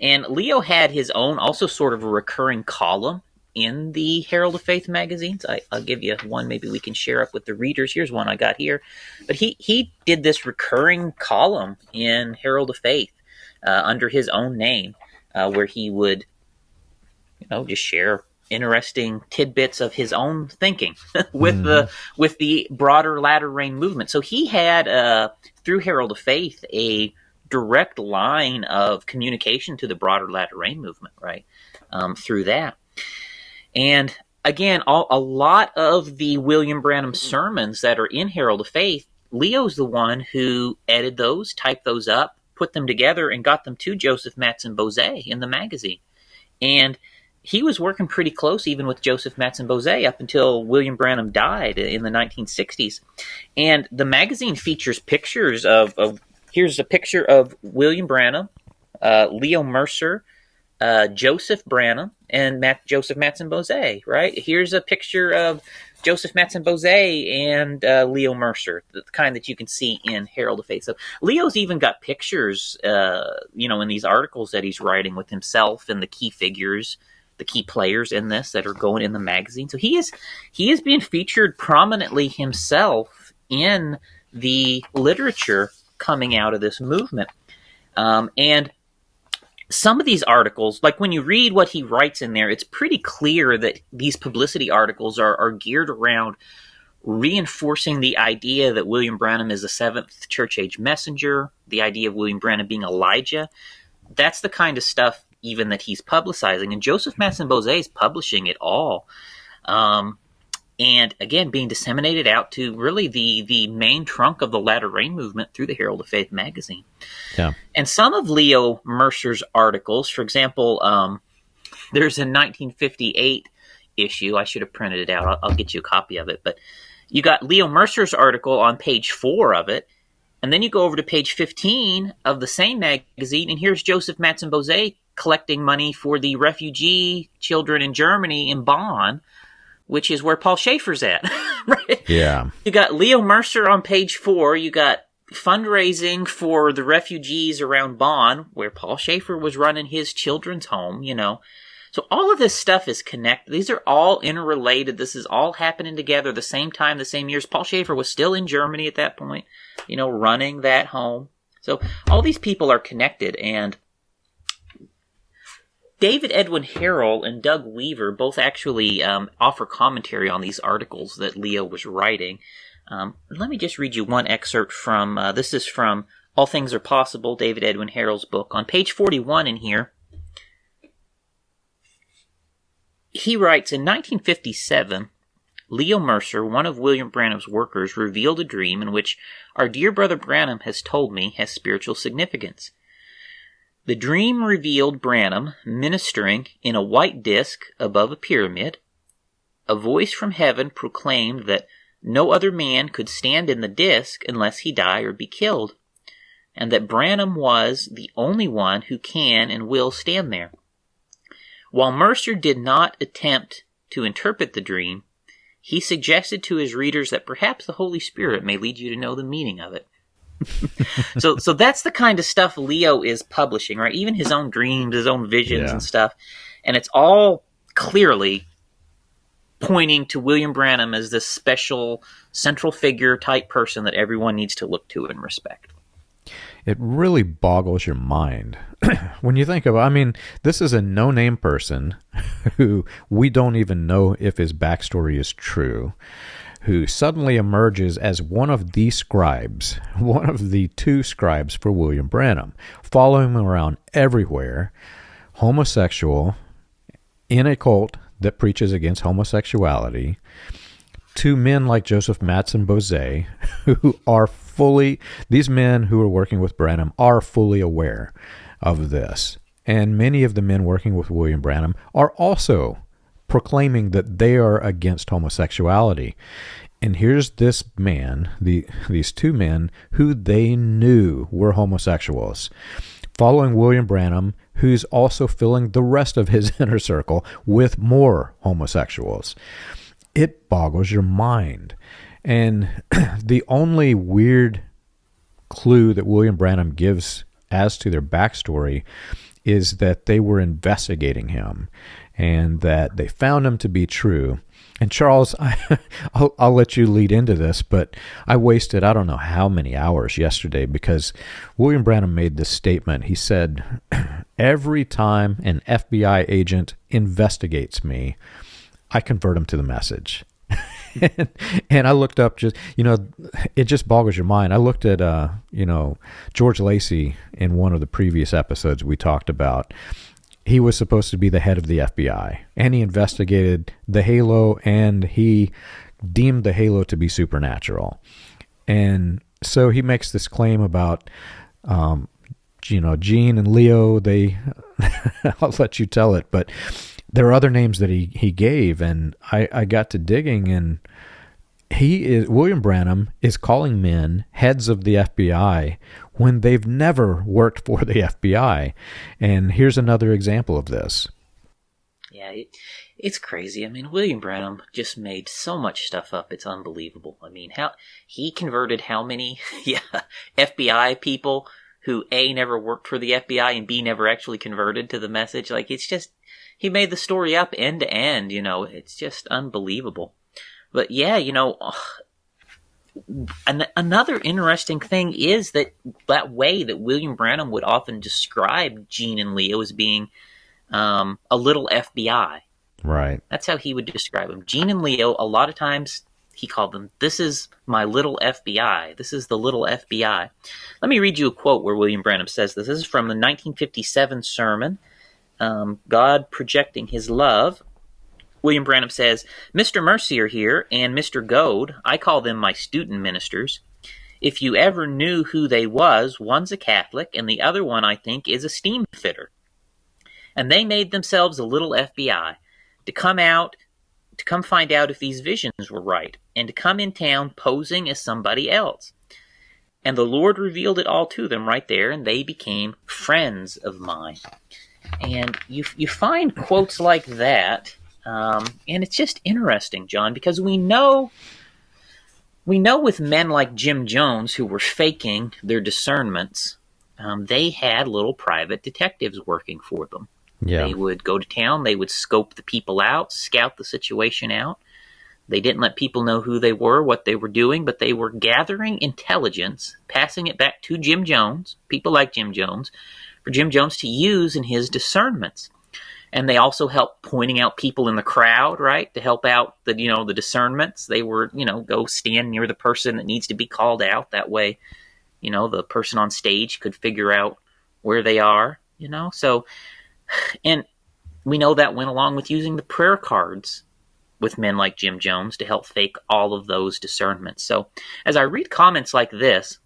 And Leo had his own also sort of a recurring column in the Herald of Faith magazines. I'll give you one maybe we can share up with the readers. Here's one I got here. But he did this recurring column in Herald of Faith under his own name where he would just share interesting tidbits of his own thinking with the broader latter rain movement. So he had through Herald of Faith a direct line of communication to the broader latter rain movement, right? Through that. And again, a lot of the William Branham sermons that are in Herald of Faith, Leo's the one who edited those, typed those up, put them together, and got them to Joseph Mattsson-Boze in the magazine. And he was working pretty close even with Joseph Mattsson-Boze up until William Branham died in the 1960s. And the magazine features pictures of here's a picture of William Branham, Leo Mercer, Joseph Branham, and Joseph Mattsson-Boze, right? Here's a picture of Joseph Mattsson-Boze and Leo Mercer, the kind that you can see in Herald of Faith. So Leo's even got pictures, in these articles that he's writing with himself and the key figures, the key players in this that are going in the magazine. So he is being featured prominently himself in the literature coming out of this movement. And some of these articles, like when you read what he writes in there, it's pretty clear that these publicity articles are geared around reinforcing the idea that William Branham is a seventh church age messenger, the idea of William Branham being Elijah. That's the kind of stuff even that he's publicizing. And Joseph Mattsson-Boze is publishing it all. And again, being disseminated out to really the main trunk of the latter rain movement through the Herald of Faith magazine. Yeah. And some of Leo Mercer's articles, for example, there's a 1958 issue. I should have printed it out. I'll get you a copy of it. But you got Leo Mercer's article on page 4 of it. And then you go over to page 15 of the same magazine, and here's Joseph Mattsson-Boze collecting money for the refugee children in Germany in Bonn, which is where Paul Schaefer's at. Right? Yeah. You got Leo Mercer on page 4. You got fundraising for the refugees around Bonn, where Paul Schaefer was running his children's home, So all of this stuff is connected. These are all interrelated. This is all happening together the same time, the same years. Paul Schaefer was still in Germany at that point, running that home. So all these people are connected, and David Edwin Harrell and Doug Weaver both actually offer commentary on these articles that Leo was writing. Let me just read you one excerpt from, this is from All Things Are Possible, David Edwin Harrell's book. On page 41 in here, he writes, in 1957, Leo Mercer, one of William Branham's workers, revealed a dream in which our dear brother Branham has told me has spiritual significance. The dream revealed Branham ministering in a white disk above a pyramid. A voice from heaven proclaimed that no other man could stand in the disc unless he die or be killed, and that Branham was the only one who can and will stand there. While Mercer did not attempt to interpret the dream, he suggested to his readers that perhaps the Holy Spirit may lead you to know the meaning of it. So that's the kind of stuff Leo is publishing, right? Even his own dreams, his own visions and stuff. And it's all clearly pointing to William Branham as this special central figure type person that everyone needs to look to and respect. It really boggles your mind when you think of, I mean, this is a no-name person who we don't even know if his backstory is true, who suddenly emerges as one of the scribes, one of the two scribes for William Branham, following him around everywhere, homosexual, in a cult that preaches against homosexuality, two men like Joseph Mattsson-Boze, who are these men who are working with Branham are fully aware of this. And many of the men working with William Branham are also proclaiming that they are against homosexuality. And here's this man, these two men who they knew were homosexuals, following William Branham, who's also filling the rest of his inner circle with more homosexuals. It boggles your mind. And the only weird clue that William Branham gives as to their backstory is that they were investigating him and that they found him to be true. And Charles, I'll let you lead into this, but I wasted I don't know how many hours yesterday because William Branham made this statement. He said, every time an FBI agent investigates me, I convert him to the message. And I looked up it just boggles your mind. I looked at, George Lacey in one of the previous episodes we talked about. He was supposed to be the head of the FBI, and he investigated the halo, and he deemed the halo to be supernatural. And so he makes this claim about, Gene and Leo, I'll let you tell it, but there are other names that he gave, and I got to digging, and William Branham is calling men heads of the FBI when they've never worked for the FBI. And here's another example of this. Yeah, it's crazy. I mean, William Branham just made so much stuff up. It's unbelievable. I mean, how he converted how many FBI people who A, never worked for the FBI, and B, never actually converted to the message. Like, it's just, he made the story up end to end, it's just unbelievable. But yeah, another interesting thing is that way that William Branham would often describe Gene and Leo as being a little FBI. Right. That's how he would describe them. Gene and Leo, a lot of times he called them, this is my little FBI. This is the little FBI. Let me read you a quote where William Branham says this. This is from the 1957 sermon, God Projecting His Love. William Branham says, Mr. Mercier here and Mr. Goad, I call them my student ministers. If you ever knew who they was, one's a Catholic and the other one, I think, is a steam fitter. And they made themselves a little FBI to come find out if these visions were right and to come in town posing as somebody else. And the Lord revealed it all to them right there, and they became friends of mine. And you find quotes like that. And it's just interesting, John, because we know with men like Jim Jones who were faking their discernments, they had little private detectives working for them. Yeah. They would go to town, they would scope the people out, scout the situation out. They didn't let people know who they were, what they were doing, but they were gathering intelligence, passing it back to Jim Jones, people like Jim Jones, for Jim Jones to use in his discernments. And they also helped pointing out people in the crowd, right, to help out the discernments. They were, go stand near the person that needs to be called out. That way, the person on stage could figure out where they are, So, and we know that went along with using the prayer cards with men like Jim Jones to help fake all of those discernments. So, as I read comments like this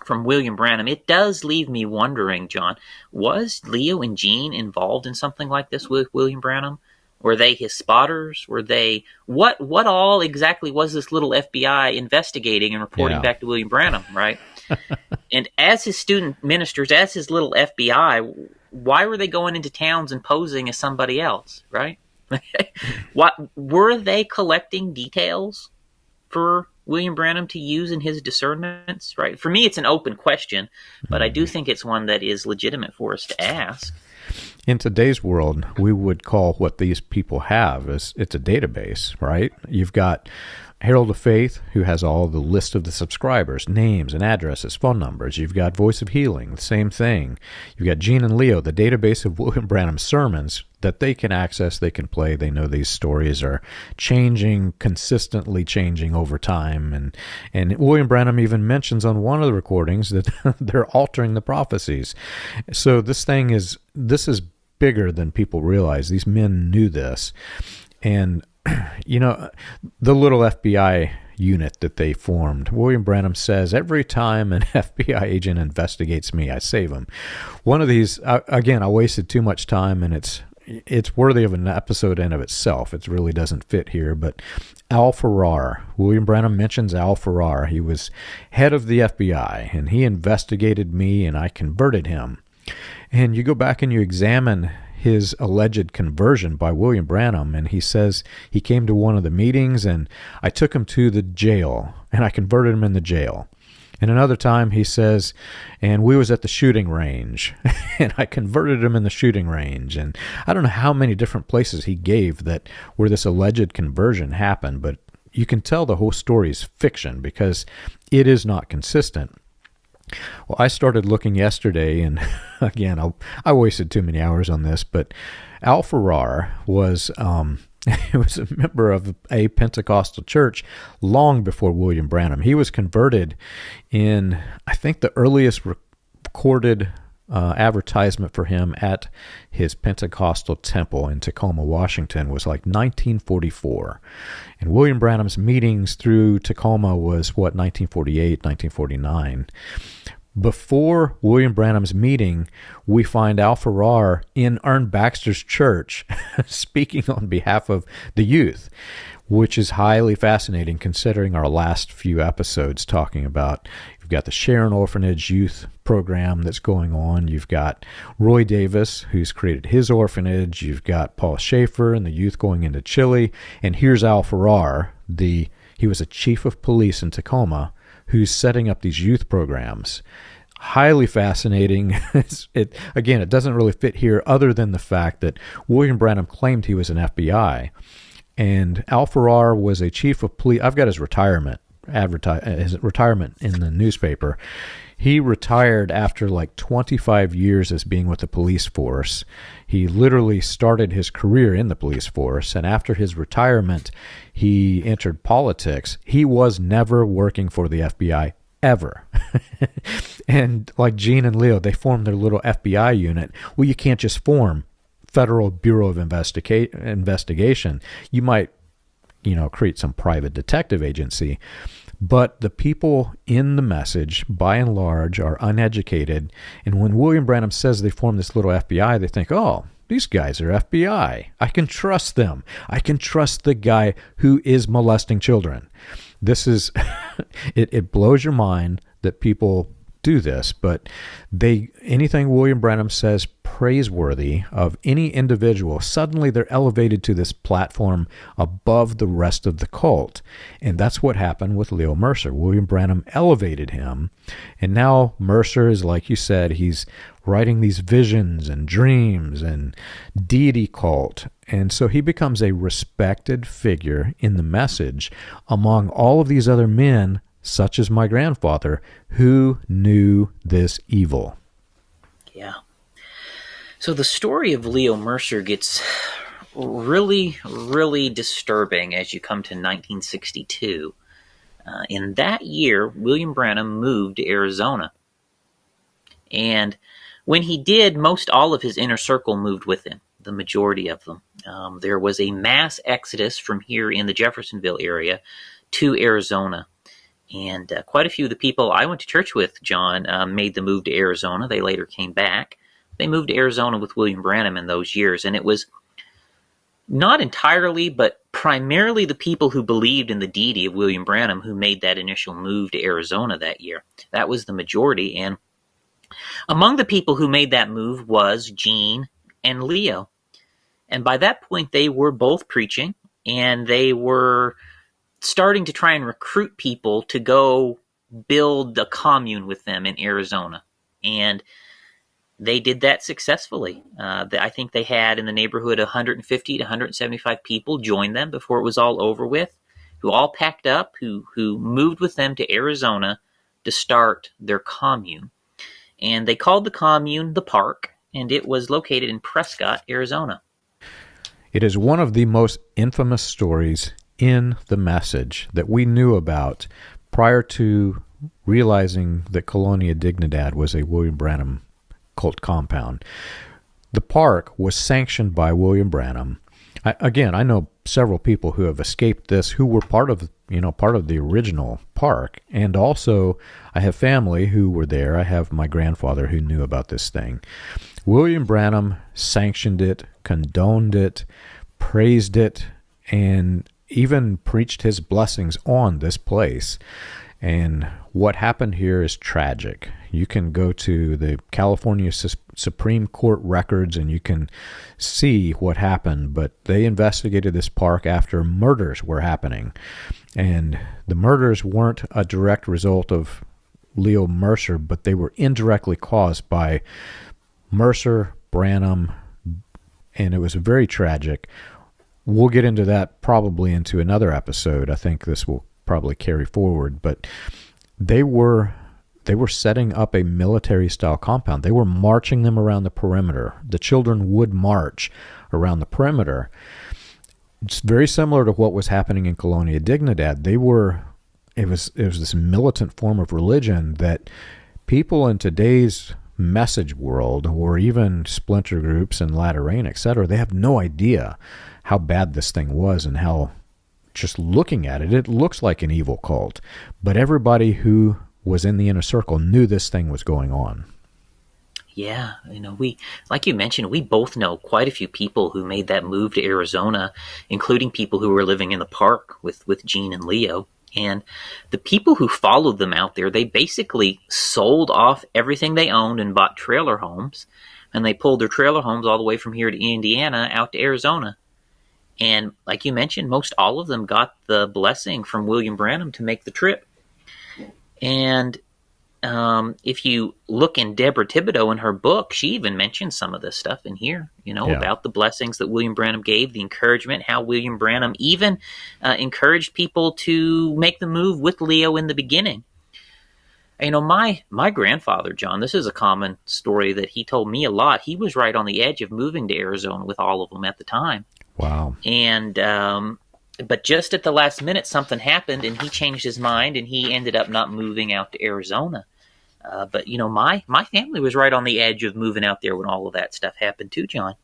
from William Branham, it does leave me wondering, John, was Leo and Gene involved in something like this with William Branham? Were they his spotters? Were they what all exactly was this little FBI investigating and reporting back to William Branham, right? And as his student ministers, as his little FBI, why were they going into towns and posing as somebody else, right? What were they collecting details for William Branham to use in his discernments, right? For me, it's an open question, but I do think it's one that is legitimate for us to ask. In today's world, we would call what these people have is it's a database, right? You've got Herald of Faith, who has all the list of the subscribers, names and addresses, phone numbers. You've got Voice of Healing, the same thing. You've got Gene and Leo, the database of William Branham's sermons that they can access, they can play. They know these stories are changing, consistently changing over time. And William Branham even mentions on one of the recordings that they're altering the prophecies. So this is bigger than people realize. These men knew this. And the little FBI unit that they formed, William Branham says, every time an FBI agent investigates me, I save him. One of these, again, I wasted too much time, and it's worthy of an episode in of itself. It really doesn't fit here, but Al Farrar. William Branham mentions Al Farrar. He was head of the FBI, and he investigated me, and I converted him. And you go back and you examine his alleged conversion by William Branham, and he says he came to one of the meetings, and I took him to the jail, and I converted him in the jail. And another time he says, and we was at the shooting range, and I converted him in the shooting range. And I don't know how many different places he gave that where this alleged conversion happened, but you can tell the whole story is fiction because it is not consistent. Well, I started looking yesterday, and again, I wasted too many hours on this, but Al Farrar was was a member of a Pentecostal church long before William Branham. He was converted in, I think, the earliest recorded advertisement for him at his Pentecostal temple in Tacoma, Washington was like 1944. And William Branham's meetings through Tacoma was, 1948, 1949. Before William Branham's meeting, we find Al Farrar in Ern Baxter's church speaking on behalf of the youth, which is highly fascinating considering our last few episodes talking about, you've got the Sharon Orphanage youth program that's going on. You've got Roy Davis, who's created his orphanage. You've got Paul Schaefer and the youth going into Chile. And here's Al Farrar, he was a chief of police in Tacoma, who's setting up these youth programs. Highly fascinating. It doesn't really fit here other than the fact that William Branham claimed he was an FBI. And Al Farrar was a chief of police. I've got his retirement in the newspaper. He retired after like 25 years as being with the police force. He literally started his career in the police force, and after his retirement, he entered politics. He was never working for the FBI, ever. And like Gene and Leo, they formed their little FBI unit. Well, you can't just form Federal Bureau of Investigation. You might, create some private detective agency. But the people in the message, by and large, are uneducated. And when William Branham says they formed this little FBI, they think, oh, these guys are FBI. I can trust them. I can trust the guy who is molesting children. This is, it blows your mind that people do this, but anything William Branham says praiseworthy of any individual, suddenly they're elevated to this platform above the rest of the cult. And that's what happened with Leo Mercer. William Branham elevated him, and now Mercer is, like you said, he's writing these visions and dreams and deity cult. And so he becomes a respected figure in the message among all of these other men, such as my grandfather, who knew this evil. Yeah. So the story of Leo Mercer gets really, really disturbing as you come to 1962. In that year, William Branham moved to Arizona. And when he did, most all of his inner circle moved with him, the majority of them. There was a mass exodus from here in the Jeffersonville area to Arizona. And quite a few of the people I went to church with, John, made the move to Arizona. They later came back. They moved to Arizona with William Branham in those years. And it was Not entirely, but primarily the people who believed in the deity of William Branham who made that initial move to Arizona that year. That was the majority, and among the people who made that move was Gene and Leo. And by that point, they were both preaching, and they were starting to try and recruit people to go build a commune with them in Arizona. And they did that successfully. I think they had in the neighborhood 150 to 175 people join them before it was all over with, who all packed up, who moved with them to Arizona to start their commune. And they called the commune the Park, and it was located in Prescott, Arizona. It is one of the most infamous stories in the message that we knew about prior to realizing that Colonia Dignidad was a William Branham cult compound. The park was sanctioned by William Branham. I know several people who have escaped this who were part of the original park, and also I have family who were there. I have my grandfather who knew about this thing. William Branham sanctioned it, condoned it, praised it, and even preached his blessings on this place. And what happened here is tragic. You can go to the California Supreme Court records and you can see what happened, but they investigated this park after murders were happening. And the murders weren't a direct result of Leo Mercer, but they were indirectly caused by Mercer, Branham, and it was very tragic. We'll get into that probably into another episode. I think this will probably carry forward, but they were setting up a military style compound. They were marching them around the perimeter. The children would march around the perimeter. It's very similar to what was happening in Colonia Dignidad. It was this militant form of religion that people in today's message world, or even splinter groups and Latter Rain, etc., they have no idea how bad this thing was, and how, just looking at it, it looks like an evil cult. But everybody who was in the inner circle knew this thing was going on. Yeah, we, like you mentioned, we both know quite a few people who made that move to Arizona, including people who were living in the park with Gene and Leo. And the people who followed them out there, they basically sold off everything they owned and bought trailer homes. And they pulled their trailer homes all the way from here to Indiana out to Arizona. And like you mentioned, most all of them got the blessing from William Branham to make the trip. And if you look in Deborah Thibodeau in her book, she even mentions some of this stuff in here, about the blessings that William Branham gave, the encouragement, how William Branham even encouraged people to make the move with Leo in the beginning. My grandfather, John, this is a common story that he told me a lot. He was right on the edge of moving to Arizona with all of them at the time. Wow. And but just at the last minute, something happened, and he changed his mind, and he ended up not moving out to Arizona. But my family was right on the edge of moving out there when all of that stuff happened too, John.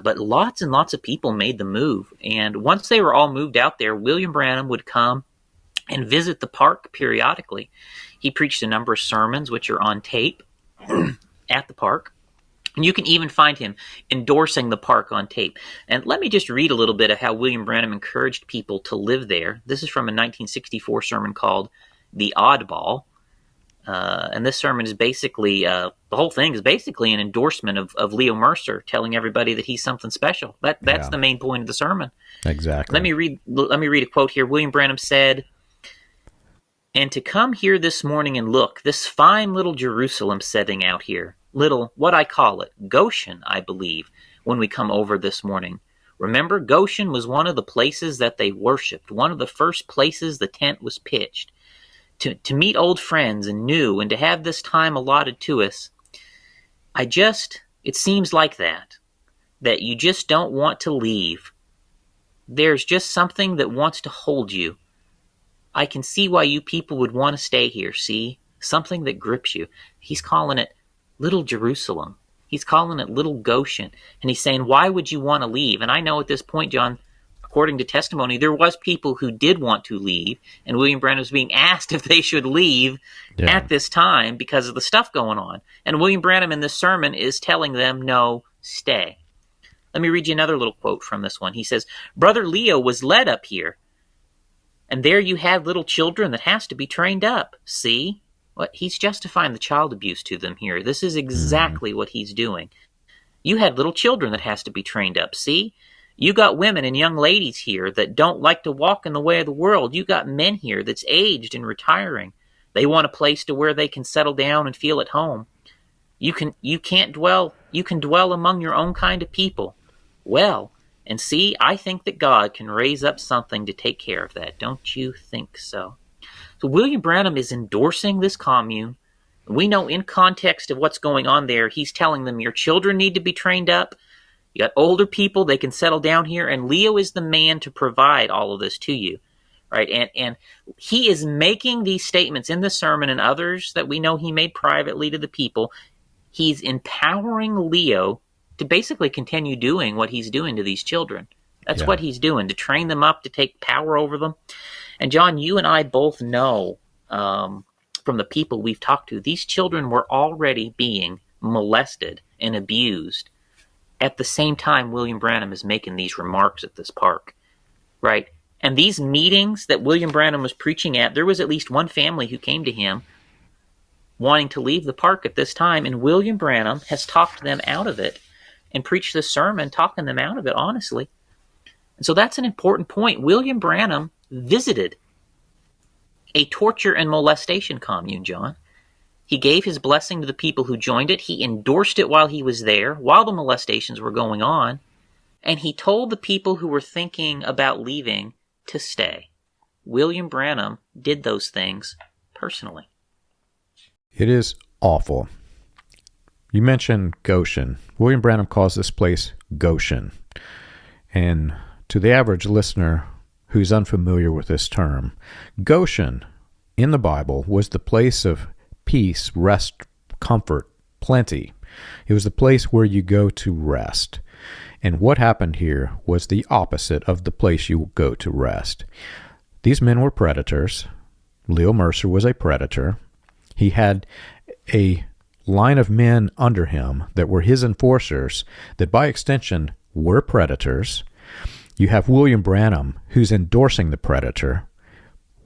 But lots and lots of people made the move, and once they were all moved out there, William Branham would come and visit the park periodically. He preached a number of sermons, which are on tape at the park. And you can even find him endorsing the park on tape. And let me just read a little bit of how William Branham encouraged people to live there. This is from a 1964 sermon called The Oddball. And this sermon is basically, the whole thing is basically an endorsement of Leo Mercer, telling everybody that he's something special. That's the main point of the sermon. Exactly. Let me read a quote here. William Branham said, "And to come here this morning and look, this fine little Jerusalem setting out here, little, what I call it, Goshen, I believe, when we come over this morning. Remember, Goshen was one of the places that they worshipped, one of the first places the tent was pitched. To meet old friends and new, and to have this time allotted to us, it seems like that you just don't want to leave. There's just something that wants to hold you. I can see why you people would want to stay here, see? Something that grips you." He's calling it Little Jerusalem. He's calling it Little Goshen. And he's saying, why would you want to leave? And I know at this point, John, according to testimony, there was people who did want to leave, and William Branham was being asked if they should leave at this time because of the stuff going on. And William Branham in this sermon is telling them, no, stay. Let me read you another little quote from this one. He says, Brother Leo was led up here, and there you have little children that has to be trained up. See? What he's justifying the child abuse to them here. This is exactly what he's doing. You had little children that has to be trained up. See? You got women and young ladies here that don't like to walk in the way of the world. You got men here that's aged and retiring. They want a place to where they can settle down and feel at home. You can dwell among your own kind of people. Well, and see, I think that God can raise up something to take care of that. Don't you think so? So William Branham is endorsing this commune. We know in context of what's going on there, he's telling them your children need to be trained up. You got older people, they can settle down here, and Leo is the man to provide all of this to you. Right? And he is making these statements in the sermon and others that we know he made privately to the people. He's empowering Leo to basically continue doing what he's doing to these children. That's what he's doing, to train them up, to take power over them. And John, you and I both know from the people we've talked to, these children were already being molested and abused at the same time William Branham is making these remarks at this park, right? And these meetings that William Branham was preaching at, there was at least one family who came to him wanting to leave the park at this time, and William Branham has talked them out of it and preached this sermon talking them out of it, honestly. And so that's an important point. William Branham visited a torture and molestation commune, John. He gave his blessing to the people who joined it. He endorsed it while he was there, while the molestations were going on. And he told the people who were thinking about leaving to stay. William Branham did those things personally. It is awful. You mentioned Goshen. William Branham calls this place Goshen. And to the average listener who's unfamiliar with this term, Goshen in the Bible was the place of peace, rest, comfort, plenty. It was the place where you go to rest. And what happened here was the opposite of the place you go to rest. These men were predators. Leo Mercer was a predator. He had a line of men under him that were his enforcers that by extension were predators. You have William Branham, who's endorsing the predator,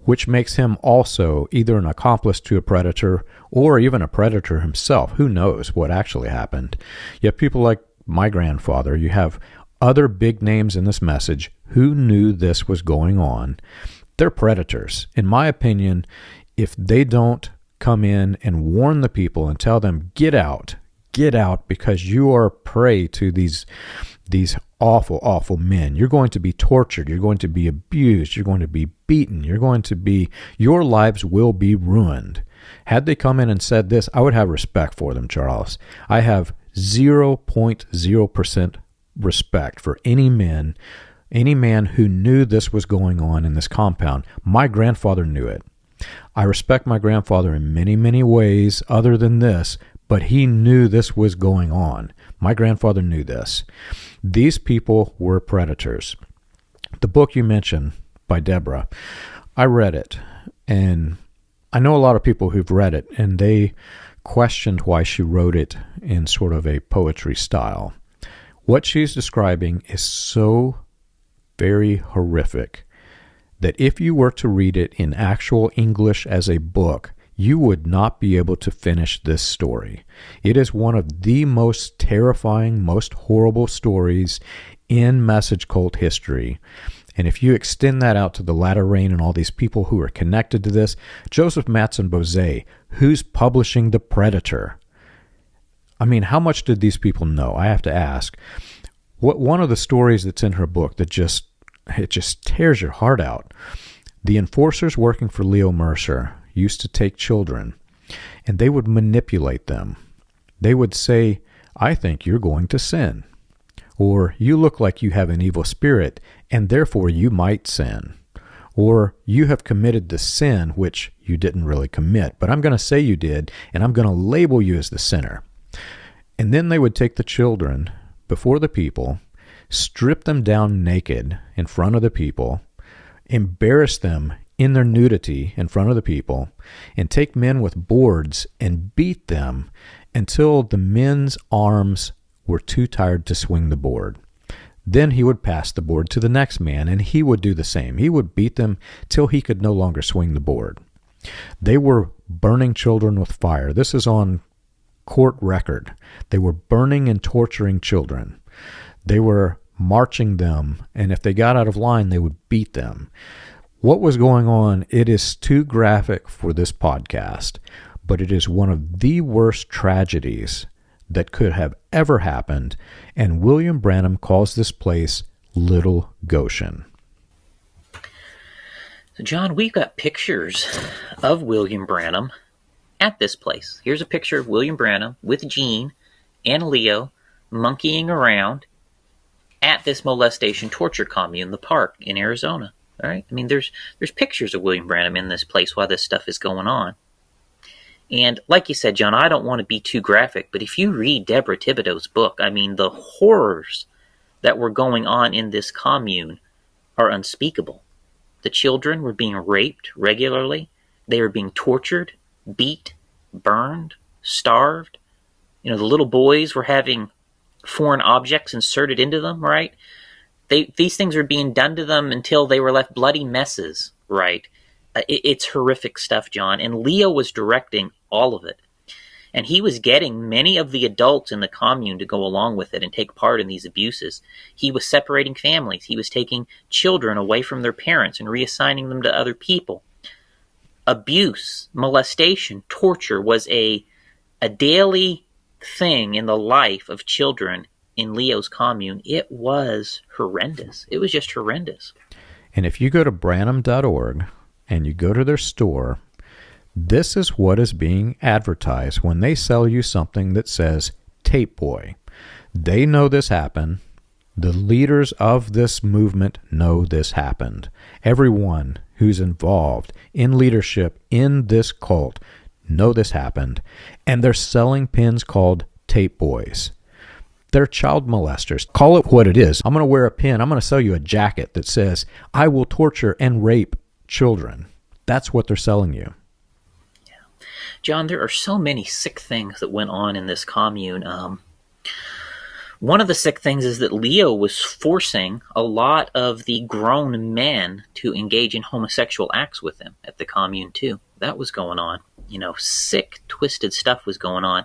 which makes him also either an accomplice to a predator or even a predator himself. Who knows what actually happened? You have people like my grandfather. You have other big names in this message who knew this was going on. They're predators. In my opinion, if they don't come in and warn the people and tell them, get out because you are prey to these awful, awful men. You're going to be tortured. You're going to be abused. You're going to be beaten. Your lives will be ruined. Had they come in and said this, I would have respect for them, Charles. I have 0.0% respect for any man who knew this was going on in this compound. My grandfather knew it. I respect my grandfather in many, many ways other than this, but he knew this was going on. My grandfather knew this. These people were predators. The book you mentioned by Deborah, I read it, and I know a lot of people who've read it, and they questioned why she wrote it in sort of a poetry style. What she's describing is so very horrific that if you were to read it in actual English as a book, you would not be able to finish this story. It is one of the most terrifying, most horrible stories in message cult history. And if you extend that out to the latter rain and all these people who are connected to this, Joseph Mattsson-Boze, who's publishing The Predator. I mean, how much did these people know? I have to ask. One of the stories that's in her book that just tears your heart out. The enforcers working for Leo Mercer used to take children, and they would manipulate them. They would say, I think you're going to sin. Or, you look like you have an evil spirit, and therefore you might sin. Or, you have committed the sin which you didn't really commit, but I'm going to say you did, and I'm going to label you as the sinner. And then they would take the children before the people, strip them down naked in front of the people, embarrass them in their nudity in front of the people, and take men with boards and beat them until the men's arms were too tired to swing the board. Then he would pass the board to the next man, and he would do the same. He would beat them till he could no longer swing the board. They were burning children with fire. This is on court record. They were burning and torturing children. They were marching them, and if they got out of line, they would beat them. What was going on, it is too graphic for this podcast, but it is one of the worst tragedies that could have ever happened, and William Branham calls this place Little Goshen. So, John, we've got pictures of William Branham at this place. Here's a picture of William Branham with Gene and Leo monkeying around at this molestation torture commune, the park in Arizona. All right, I mean, there's pictures of William Branham in this place while this stuff is going on. And like you said, John, I don't want to be too graphic, but if you read Deborah Thibodeau's book, I mean, the horrors that were going on in this commune are unspeakable. The children were being raped regularly. They were being tortured, beat, burned, starved. You know, the little boys were having foreign objects inserted into them, right? These things were being done to them until they were left bloody messes, right? It's horrific stuff, John. And Leo was directing all of it. And he was getting many of the adults in the commune to go along with it and take part in these abuses. He was separating families. He was taking children away from their parents and reassigning them to other people. Abuse, molestation, torture was a daily thing in the life of children in Leo's commune. It was horrendous. It was just horrendous. And if you go to Branham.org and you go to their store, this is what is being advertised when they sell you something that says Tape Boy. They know this happened. The leaders of this movement know this happened. Everyone who's involved in leadership in this cult know this happened. And they're selling pins called Tape Boys. They're child molesters. Call it what it is. I'm going to wear a pin. I'm going to sell you a jacket that says, I will torture and rape children. That's what they're selling you. Yeah. John, there are so many sick things that went on in this commune. One of the sick things is that Leo was forcing a lot of the grown men to engage in homosexual acts with him at the commune, too. That was going on. You know, sick, twisted stuff was going on.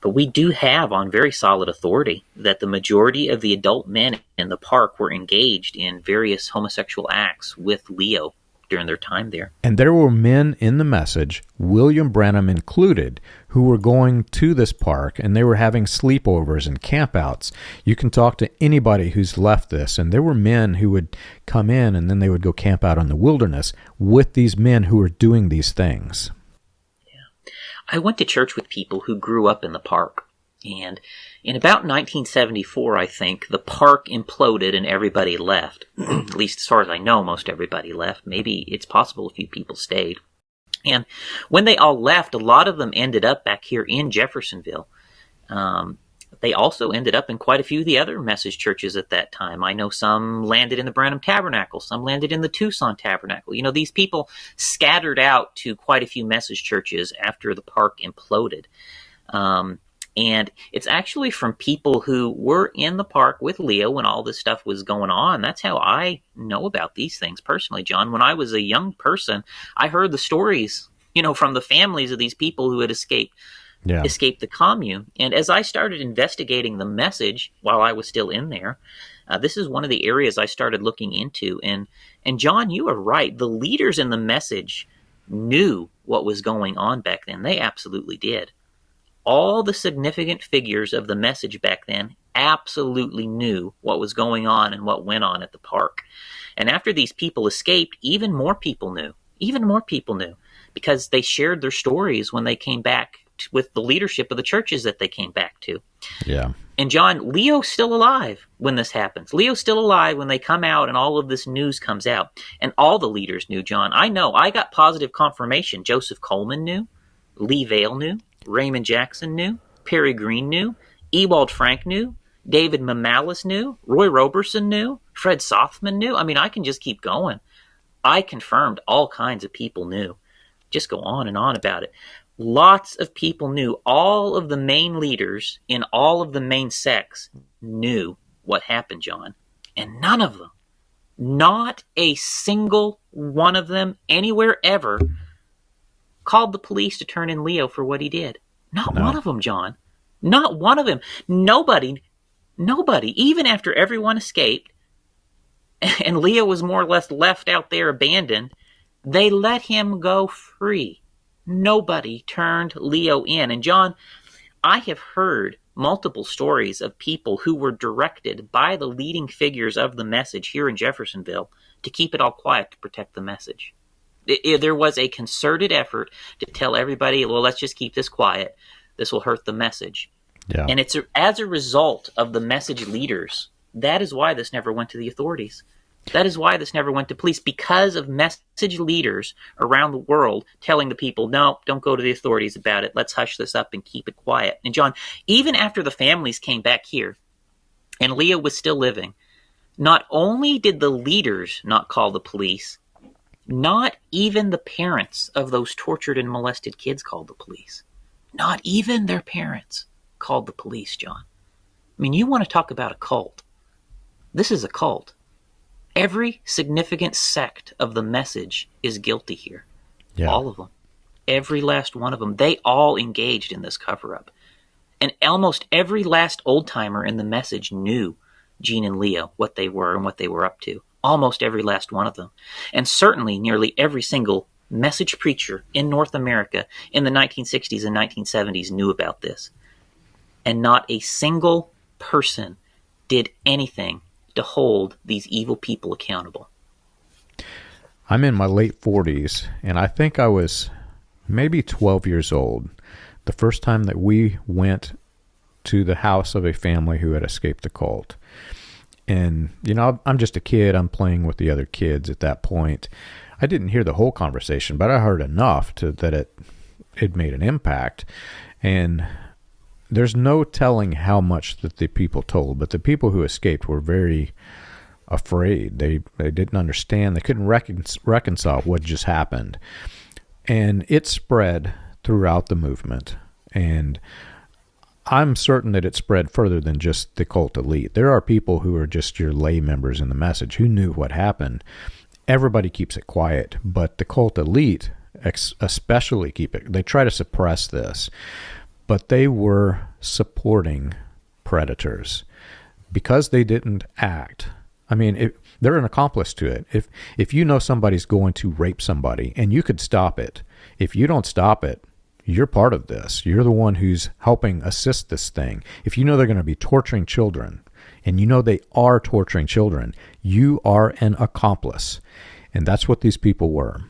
But we do have on very solid authority that the majority of the adult men in the park were engaged in various homosexual acts with Leo during their time there. And there were men in the message, William Branham included, who were going to this park, and they were having sleepovers and campouts. You can talk to anybody who's left this, and there were men who would come in, and then they would go camp out in the wilderness with these men who were doing these things. I went to church with people who grew up in the park, and in about 1974, I think, the park imploded and everybody left. At least as far as I know, most everybody left. Maybe it's possible a few people stayed. And when they all left, a lot of them ended up back here in Jeffersonville. They also ended up in quite a few of the other message churches at that time. I know some landed in the Branham Tabernacle, some landed in the Tucson Tabernacle. You know, these people scattered out to quite a few message churches after the park imploded. And it's actually from people who were in the park with Leo when all this stuff was going on. That's how I know about these things personally, John. When I was a young person, I heard the stories, you know, from the families of these people who had escaped the commune. And as I started investigating the message while I was still in there, this is one of the areas I started looking into. And John, you are right. The leaders in the message knew what was going on back then. They absolutely did. All the significant figures of the message back then absolutely knew what was going on and what went on at the park. And after these people escaped, even more people knew. Because they shared their stories when they came back with the leadership of the churches that they came back to. Yeah. And John, Leo's still alive when this happens. Leo's still alive when they come out and all of this news comes out. And all the leaders knew, John. I know. I got positive confirmation. Joseph Coleman knew. Lee Vale knew. Raymond Jackson knew. Perry Green knew. Ewald Frank knew. David Mamalis knew. Roy Roberson knew. Fred Sothman knew. I mean, I can just keep going. I confirmed all kinds of people knew. Just go on and on about it. Lots of people knew. All of the main leaders in all of the main sects knew what happened, John. And none of them, not a single one of them anywhere ever, called the police to turn in Leo for what he did. Not one No. of them, John. Not one of them. Nobody, even after everyone escaped and Leo was more or less left out there abandoned, they let him go free. Nobody turned Leo in. And John, I have heard multiple stories of people who were directed by the leading figures of the message here in Jeffersonville to keep it all quiet to protect the message. There was a concerted effort to tell everybody, well, let's just keep this quiet. This will hurt the message. Yeah. And it's as a result of the message leaders. That is why this never went to the authorities. That is why this never went to police, because of message leaders around the world telling the people, no, don't go to the authorities about it. Let's hush this up and keep it quiet. And John, even after the families came back here and Leo was still living, not only did the leaders not call the police, not even the parents of those tortured and molested kids called the police. Not even their parents called the police, John. I mean, you want to talk about a cult. This is a cult. Every significant sect of the message is guilty here. Yeah. All of them. Every last one of them. They all engaged in this cover-up. And almost every last old-timer in the message knew Gene and Leo, what they were and what they were up to. Almost every last one of them. And certainly nearly every single message preacher in North America in the 1960s and 1970s knew about this. And not a single person did anything to hold these evil people accountable. I'm in my late 40s, and I think I was maybe 12 years old the first time that we went to the house of a family who had escaped the cult. And, you know, I'm just a kid. I'm playing with the other kids at that point. I didn't hear the whole conversation, but I heard enough that it made an impact. And there's no telling how much that the people told, but the people who escaped were very afraid. They didn't understand. They couldn't reconcile what just happened. And it spread throughout the movement. And I'm certain that it spread further than just the cult elite. There are people who are just your lay members in the message who knew what happened. Everybody keeps it quiet, but the cult elite especially keep it. They try to suppress this. But they were supporting predators because they didn't act. I mean, they're an accomplice to it. If you know somebody's going to rape somebody and you could stop it, if you don't stop it, you're part of this. You're the one who's helping assist this thing. If you know they're going to be torturing children and you know they are torturing children, you are an accomplice. And that's what these people were.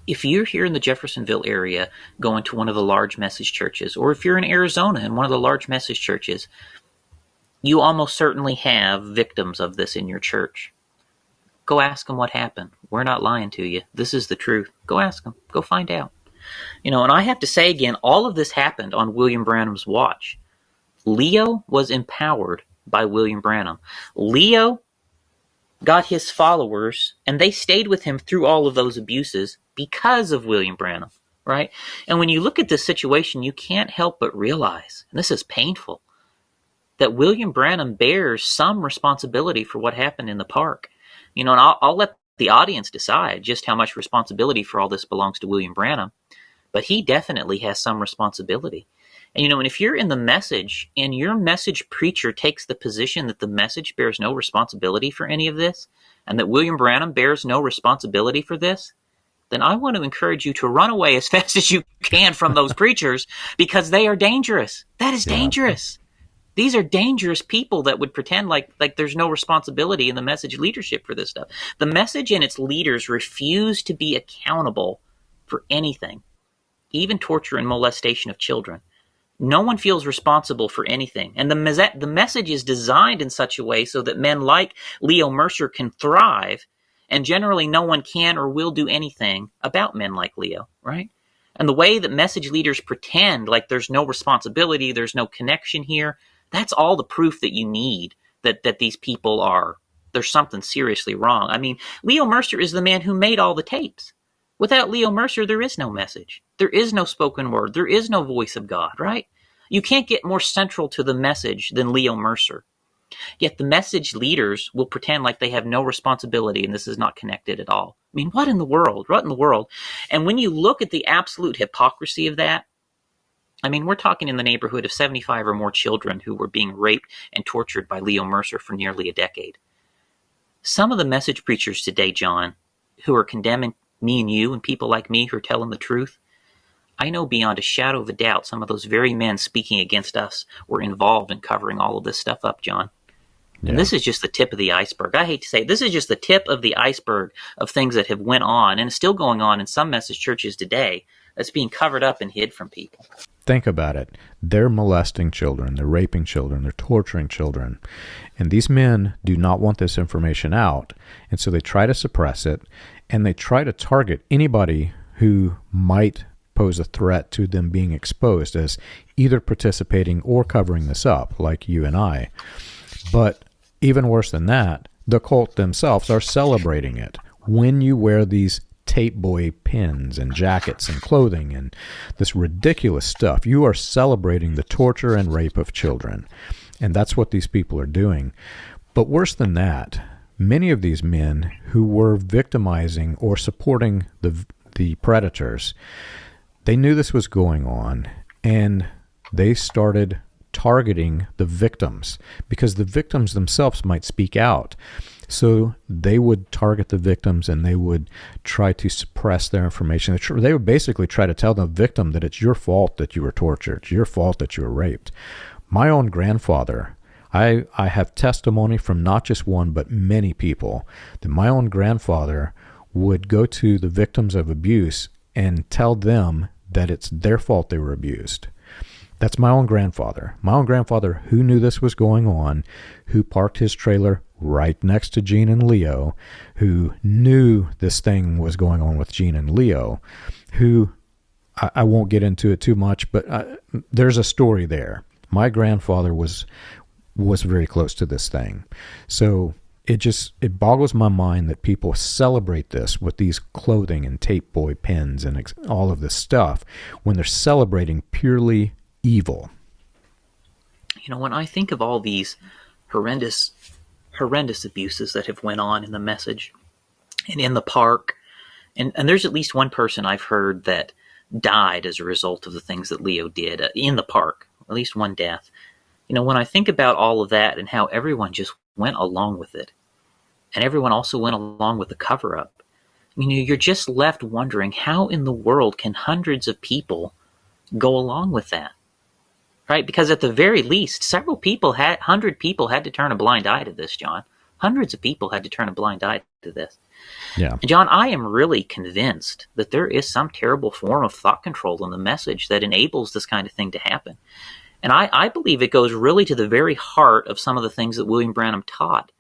If you're here in the Jeffersonville area going to one of the large message churches, or if you're in Arizona in one of the large message churches, you almost certainly have victims of this in your church. Go ask them what happened. We're not lying to you. This is the truth. Go ask them. Go find out. You know, and I have to say again, all of this happened on William Branham's watch. Leo was empowered by William Branham. Leo got his followers, and they stayed with him through all of those abuses because of William Branham, right? And when you look at this situation, you can't help but realize, and this is painful, that William Branham bears some responsibility for what happened in the park. You know, and I'll let the audience decide just how much responsibility for all this belongs to William Branham, but he definitely has some responsibility. And, you know, and if you're in the message and your message preacher takes the position that the message bears no responsibility for any of this, and that William Branham bears no responsibility for this, then I want to encourage you to run away as fast as you can from those preachers, because they are dangerous. That is dangerous. These are dangerous people that would pretend like there's no responsibility in the message leadership for this stuff. The message and its leaders refuse to be accountable for anything, even torture and molestation of children. No one feels responsible for anything. And the message is designed in such a way so that men like Leo Mercer can thrive, and generally no one can or will do anything about men like Leo, right? And the way that message leaders pretend like there's no responsibility, there's no connection here, that's all the proof that you need that these people there's something seriously wrong. I mean, Leo Mercer is the man who made all the tapes. Without Leo Mercer, there is no message. There is no spoken word. There is no voice of God, right? You can't get more central to the message than Leo Mercer. Yet the message leaders will pretend like they have no responsibility and this is not connected at all. I mean, what in the world? What in the world? And when you look at the absolute hypocrisy of that, I mean, we're talking in the neighborhood of 75 or more children who were being raped and tortured by Leo Mercer for nearly a decade. Some of the message preachers today, John, who are condemning me and you and people like me who are telling the truth, I know beyond a shadow of a doubt some of those very men speaking against us were involved in covering all of this stuff up, John. And this is just the tip of the iceberg. I hate to say it, this is just the tip of the iceberg of things that have went on and is still going on in some message churches today that's being covered up and hid from people. Think about it. They're molesting children, they're raping children, they're torturing children. And these men do not want this information out. And so they try to suppress it, and they try to target anybody who might pose a threat to them being exposed as either participating or covering this up, like you and I. But even worse than that, the cult themselves are celebrating it. When you wear these tape boy pins and jackets and clothing and this ridiculous stuff, you are celebrating the torture and rape of children. And that's what these people are doing. But worse than that, many of these men who were victimizing or supporting the predators, they knew this was going on, and they started targeting the victims because the victims themselves might speak out. So they would target the victims and they would try to suppress their information. They would basically try to tell the victim that it's your fault that you were tortured. It's your fault that you were raped. My own grandfather, I have testimony from not just one but many people that my own grandfather would go to the victims of abuse and tell them that it's their fault they were abused. That's my own grandfather. My own grandfather who knew this was going on, who parked his trailer right next to Gene and Leo, who knew this thing was going on with Gene and Leo, who, I won't get into it too much, but there's a story there. My grandfather was very close to this thing. So it boggles my mind that people celebrate this with these clothing and tape boy pins and all of this stuff when they're celebrating purely evil. You know, when I think of all these horrendous abuses that have went on in the message and in the park, and there's at least one person I've heard that died as a result of the things that Leo did in the park, at least one death. You know, when I think about all of that and how everyone just went along with it, and everyone also went along with the cover-up, you know, you're just left wondering how in the world can hundreds of people go along with that? Right? Because at the very least, 100 people had to turn a blind eye to this, John. Hundreds of people had to turn a blind eye to this. Yeah. And John, I am really convinced that there is some terrible form of thought control in the message that enables this kind of thing to happen. And I believe it goes really to the very heart of some of the things that William Branham taught.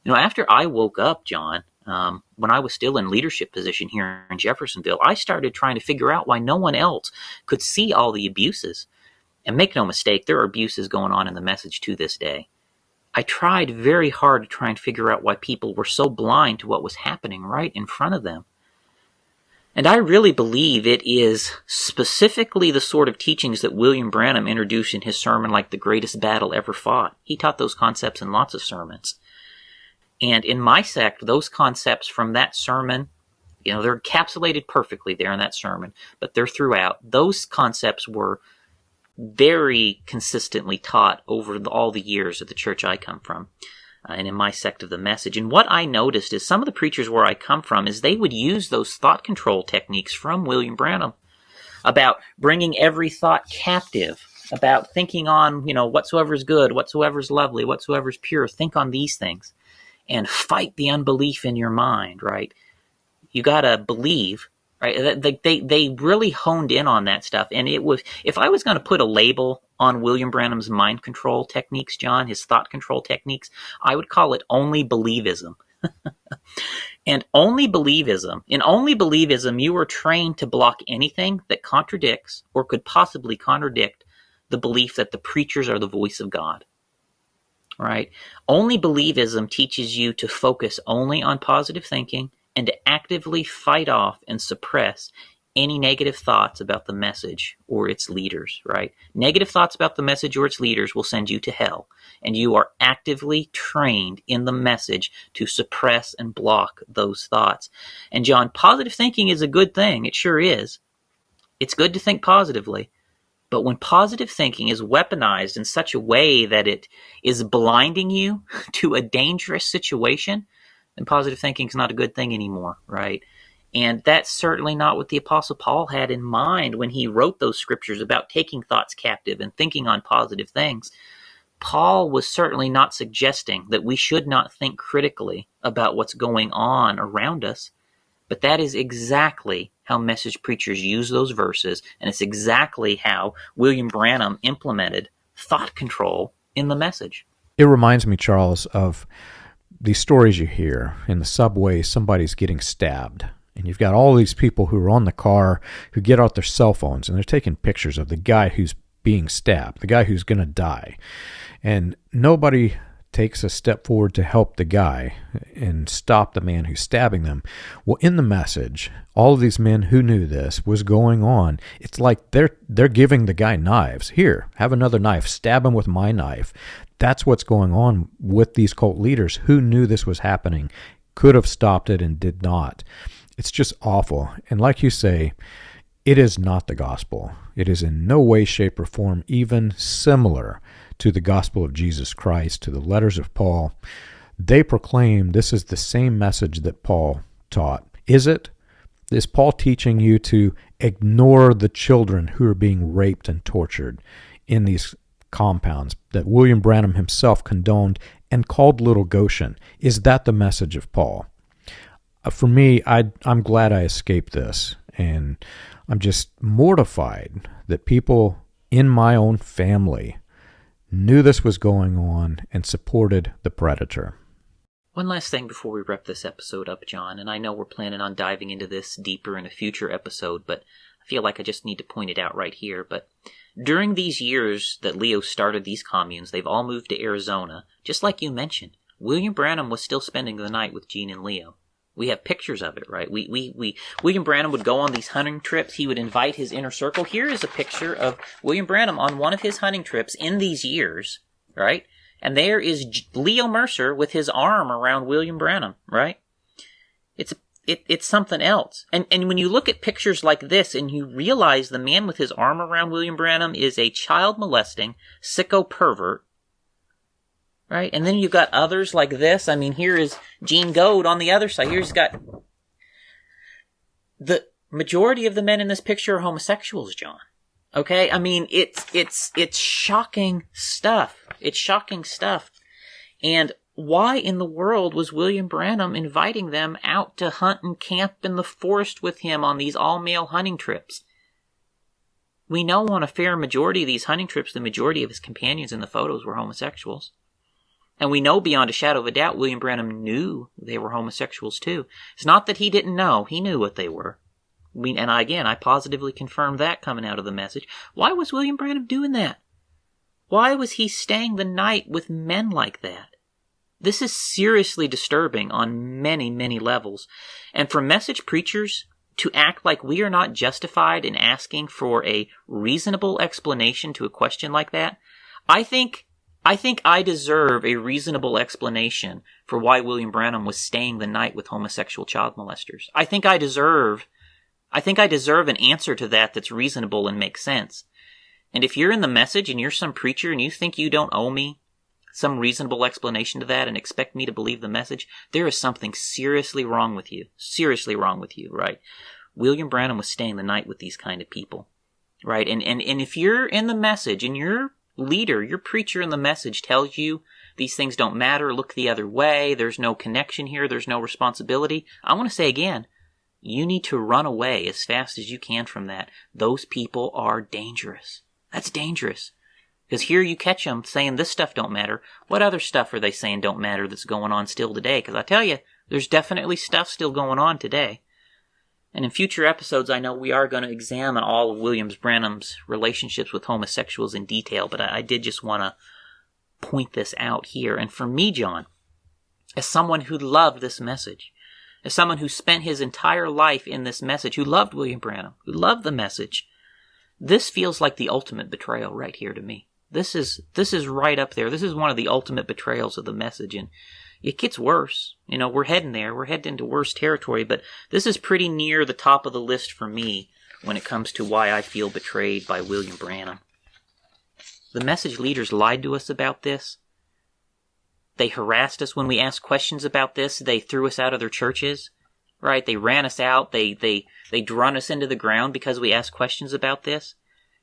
You know, after I woke up, John, when I was still in leadership position here in Jeffersonville, I started trying to figure out why no one else could see all the abuses. And make no mistake, there are abuses going on in the message to this day. I tried very hard to try and figure out why people were so blind to what was happening right in front of them. And I really believe it is specifically the sort of teachings that William Branham introduced in his sermon, like The Greatest Battle Ever Fought. He taught those concepts in lots of sermons. And in my sect, those concepts from that sermon, you know, they're encapsulated perfectly there in that sermon, but they're throughout. Those concepts were very consistently taught over all the years of the church I come from and in my sect of the message. And what I noticed is some of the preachers where I come from is they would use those thought control techniques from William Branham about bringing every thought captive, about thinking on, you know, whatsoever is good, whatsoever is lovely, whatsoever is pure, think on these things and fight the unbelief in your mind, right? You got to believe. Right, they really honed in on that stuff, and it was, if I was going to put a label on William Branham's mind control techniques, John, his thought control techniques, I would call it only believism. And only believism, in only believism, you are trained to block anything that contradicts or could possibly contradict the belief that the preachers are the voice of God. Right? Only believism teaches you to focus only on positive thinking and to actively fight off and suppress any negative thoughts about the message or its leaders, right? Negative thoughts about the message or its leaders will send you to hell, and you are actively trained in the message to suppress and block those thoughts. And John, positive thinking is a good thing. It sure is. It's good to think positively. But when positive thinking is weaponized in such a way that it is blinding you to a dangerous situation, then positive thinking is not a good thing anymore, right? And that's certainly not what the Apostle Paul had in mind when he wrote those scriptures about taking thoughts captive and thinking on positive things. Paul was certainly not suggesting that we should not think critically about what's going on around us, but that is exactly how message preachers use those verses, and it's exactly how William Branham implemented thought control in the message. It reminds me, Charles, of these stories you hear in the subway. Somebody's getting stabbed, and you've got all these people who are on the car who get out their cell phones, and they're taking pictures of the guy who's being stabbed, the guy who's going to die. And nobody takes a step forward to help the guy and stop the man who's stabbing them. Well, in the message, all of these men who knew this was going on. It's like they're giving the guy knives. Here, have another knife. Stab him with my knife. That's what's going on with these cult leaders who knew this was happening, could have stopped it and did not. It's just awful. And like you say, it is not the gospel. It is in no way, shape, or form even similar to the gospel of Jesus Christ, to the letters of Paul. They proclaim this is the same message that Paul taught. Is it? Is Paul teaching you to ignore the children who are being raped and tortured in these compounds that William Branham himself condoned and called Little Goshen? Is that the message of Paul? For me, I'm glad I escaped this, and I'm just mortified that people in my own family knew this was going on and supported the predator. One last thing before we wrap this episode up, John, and I know we're planning on diving into this deeper in a future episode, but I feel like I just need to point it out right here. But during these years that Leo started these communes, they've all moved to Arizona. Just like you mentioned, William Branham was still spending the night with Gene and Leo. We have pictures of it, right? William Branham would go on these hunting trips. He would invite his inner circle. Here is a picture of William Branham on one of his hunting trips in these years, right? And there is Leo Mercer with his arm around William Branham, right? It's something else. And when you look at pictures like this and you realize the man with his arm around William Branham is a child molesting, sicko pervert, right? And then you've got others like this. I mean, here is Gene Goad on the other side. Here's got the majority of the men in this picture are homosexuals, John. Okay? I mean, it's shocking stuff. It's shocking stuff. And why in the world was William Branham inviting them out to hunt and camp in the forest with him on these all-male hunting trips? We know on a fair majority of these hunting trips, the majority of his companions in the photos were homosexuals. And we know beyond a shadow of a doubt William Branham knew they were homosexuals too. It's not that he didn't know. He knew what they were. I positively confirmed that coming out of the message. Why was William Branham doing that? Why was he staying the night with men like that? This is seriously disturbing on many, many levels. And for message preachers to act like we are not justified in asking for a reasonable explanation to a question like that, I think I deserve a reasonable explanation for why William Branham was staying the night with homosexual child molesters. I think I deserve an answer to that that's reasonable and makes sense. And if you're in the message and you're some preacher and you think you don't owe me some reasonable explanation to that and expect me to believe the message, there is something seriously wrong with you. Seriously wrong with you, right? William Branham was staying the night with these kind of people, right? And if you're in the message and your leader, your preacher in the message tells you these things don't matter, look the other way, there's no connection here, there's no responsibility, I want to say again, you need to run away as fast as you can from that. Those people are dangerous. That's dangerous. Because here you catch them saying this stuff don't matter. What other stuff are they saying don't matter that's going on still today? Because I tell you, there's definitely stuff still going on today. And in future episodes, I know we are going to examine all of William Branham's relationships with homosexuals in detail, but I did just want to point this out here. And for me, John, as someone who loved this message, as someone who spent his entire life in this message, who loved William Branham, who loved the message, this feels like the ultimate betrayal right here to me. This is right up there. This is one of the ultimate betrayals of the message, and it gets worse. You know, we're heading there. We're heading into worse territory, but this is pretty near the top of the list for me when it comes to why I feel betrayed by William Branham. The message leaders lied to us about this. They harassed us when we asked questions about this. They threw us out of their churches, right? They ran us out. They run us into the ground because we asked questions about this.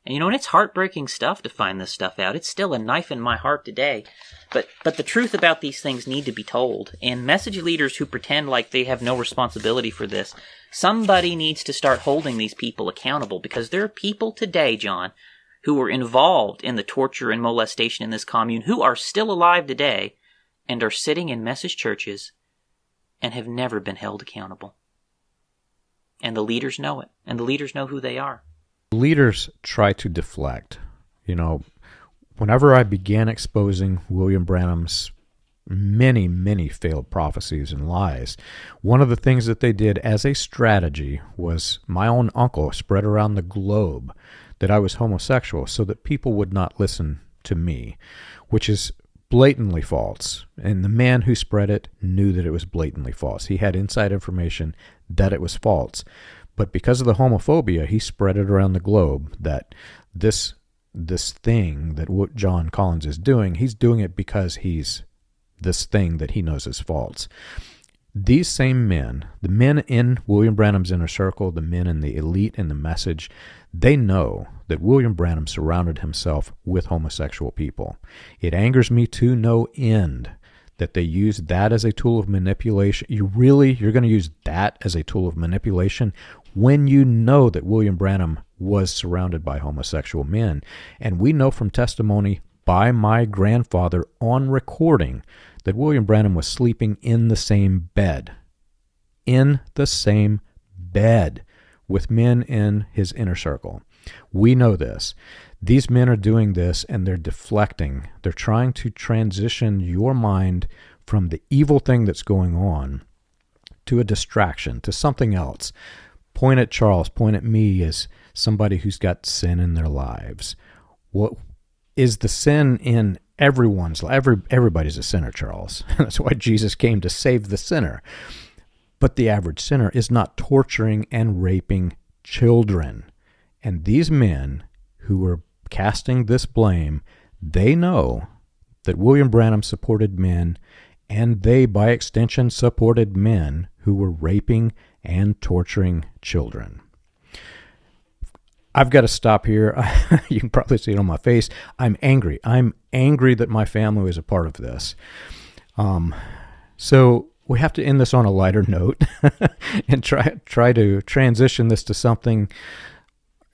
And and it's heartbreaking stuff to find this stuff out. It's still a knife in my heart today. But the truth about these things need to be told. And message leaders who pretend like they have no responsibility for this, somebody needs to start holding these people accountable, because there are people today, John, who were involved in the torture and molestation in this commune, who are still alive today and are sitting in message churches and have never been held accountable. And the leaders know it, and the leaders know who they are. Leaders try to deflect. Whenever I began exposing William Branham's many, many failed prophecies and lies, one of the things that they did as a strategy was my own uncle spread around the globe that I was homosexual so that people would not listen to me, which is blatantly false. And the man who spread it knew that it was blatantly false. He had inside information that it was false. But because of the homophobia, he spread it around the globe that this thing that what John Collins is doing, he's doing it because he's this thing that he knows is false. These same men, the men in William Branham's inner circle, the men in the elite in the message, they know that William Branham surrounded himself with homosexual people. It angers me to no end that they use that as a tool of manipulation. You're going to use that as a tool of manipulation when you know that William Branham was surrounded by homosexual men. And we know from testimony by my grandfather on recording that William Branham was sleeping in the same bed with men in his inner circle. We know this. These men are doing this, and they're deflecting. They're trying to transition your mind from the evil thing that's going on to a distraction, to something else. Point at Charles, point at me as somebody who's got sin in their lives. What is the sin in everyone's life? Everybody's a sinner, Charles. That's why Jesus came to save the sinner. But the average sinner is not torturing and raping children. And these men who are casting this blame, they know that William Branham supported men, and they, by extension, supported men who were raping and torturing children. I've got to stop here. You can probably see it on my face. I'm angry. I'm angry that my family was a part of this. So we have to end this on a lighter note and try to transition this to something,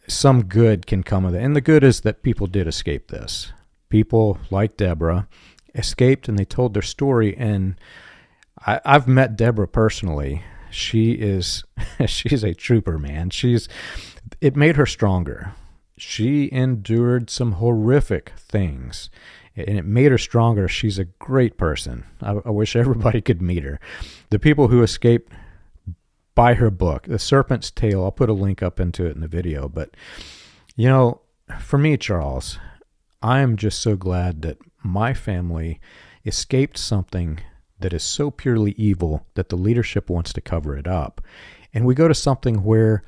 some good can come of it. And the good is that people did escape this. People like Deborah escaped, and they told their story. And I've met Deborah personally. She's a trooper, man. It made her stronger. She endured some horrific things, and it made her stronger. She's a great person. I wish everybody could meet her. The people who escaped by her book, The Serpent's Tale, I'll put a link up into it in the video. But, for me, Charles, I am just so glad that my family escaped something that is so purely evil that the leadership wants to cover it up. And we go to something where,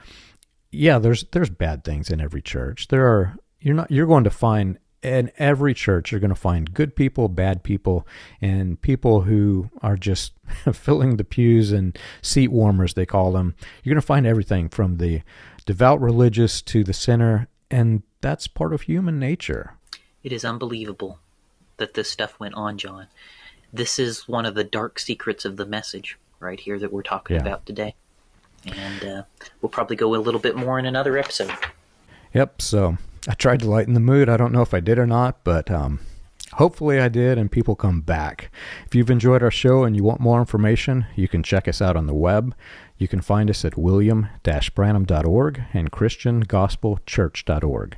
yeah, there's bad things in every church. You're going to find in every church, you're going to find good people, bad people, and people who are just filling the pews and seat warmers, they call them. You're going to find everything from the devout religious to the sinner, and that's part of human nature. It is unbelievable that this stuff went on, John. This is one of the dark secrets of the message right here that we're talking about today. And we'll probably go a little bit more in another episode. Yep, so I tried to lighten the mood. I don't know if I did or not, but hopefully I did, and people come back. If you've enjoyed our show and you want more information, you can check us out on the web. You can find us at william-branham.org and christiangospelchurch.org.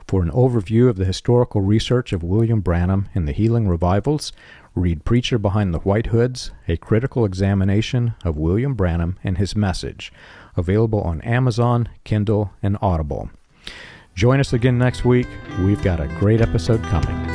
For an overview of the historical research of William Branham and the healing revivals, read Preacher Behind the White Hoods, a critical examination of William Branham and his message, available on Amazon, Kindle, and Audible. Join us again next week. We've got a great episode coming.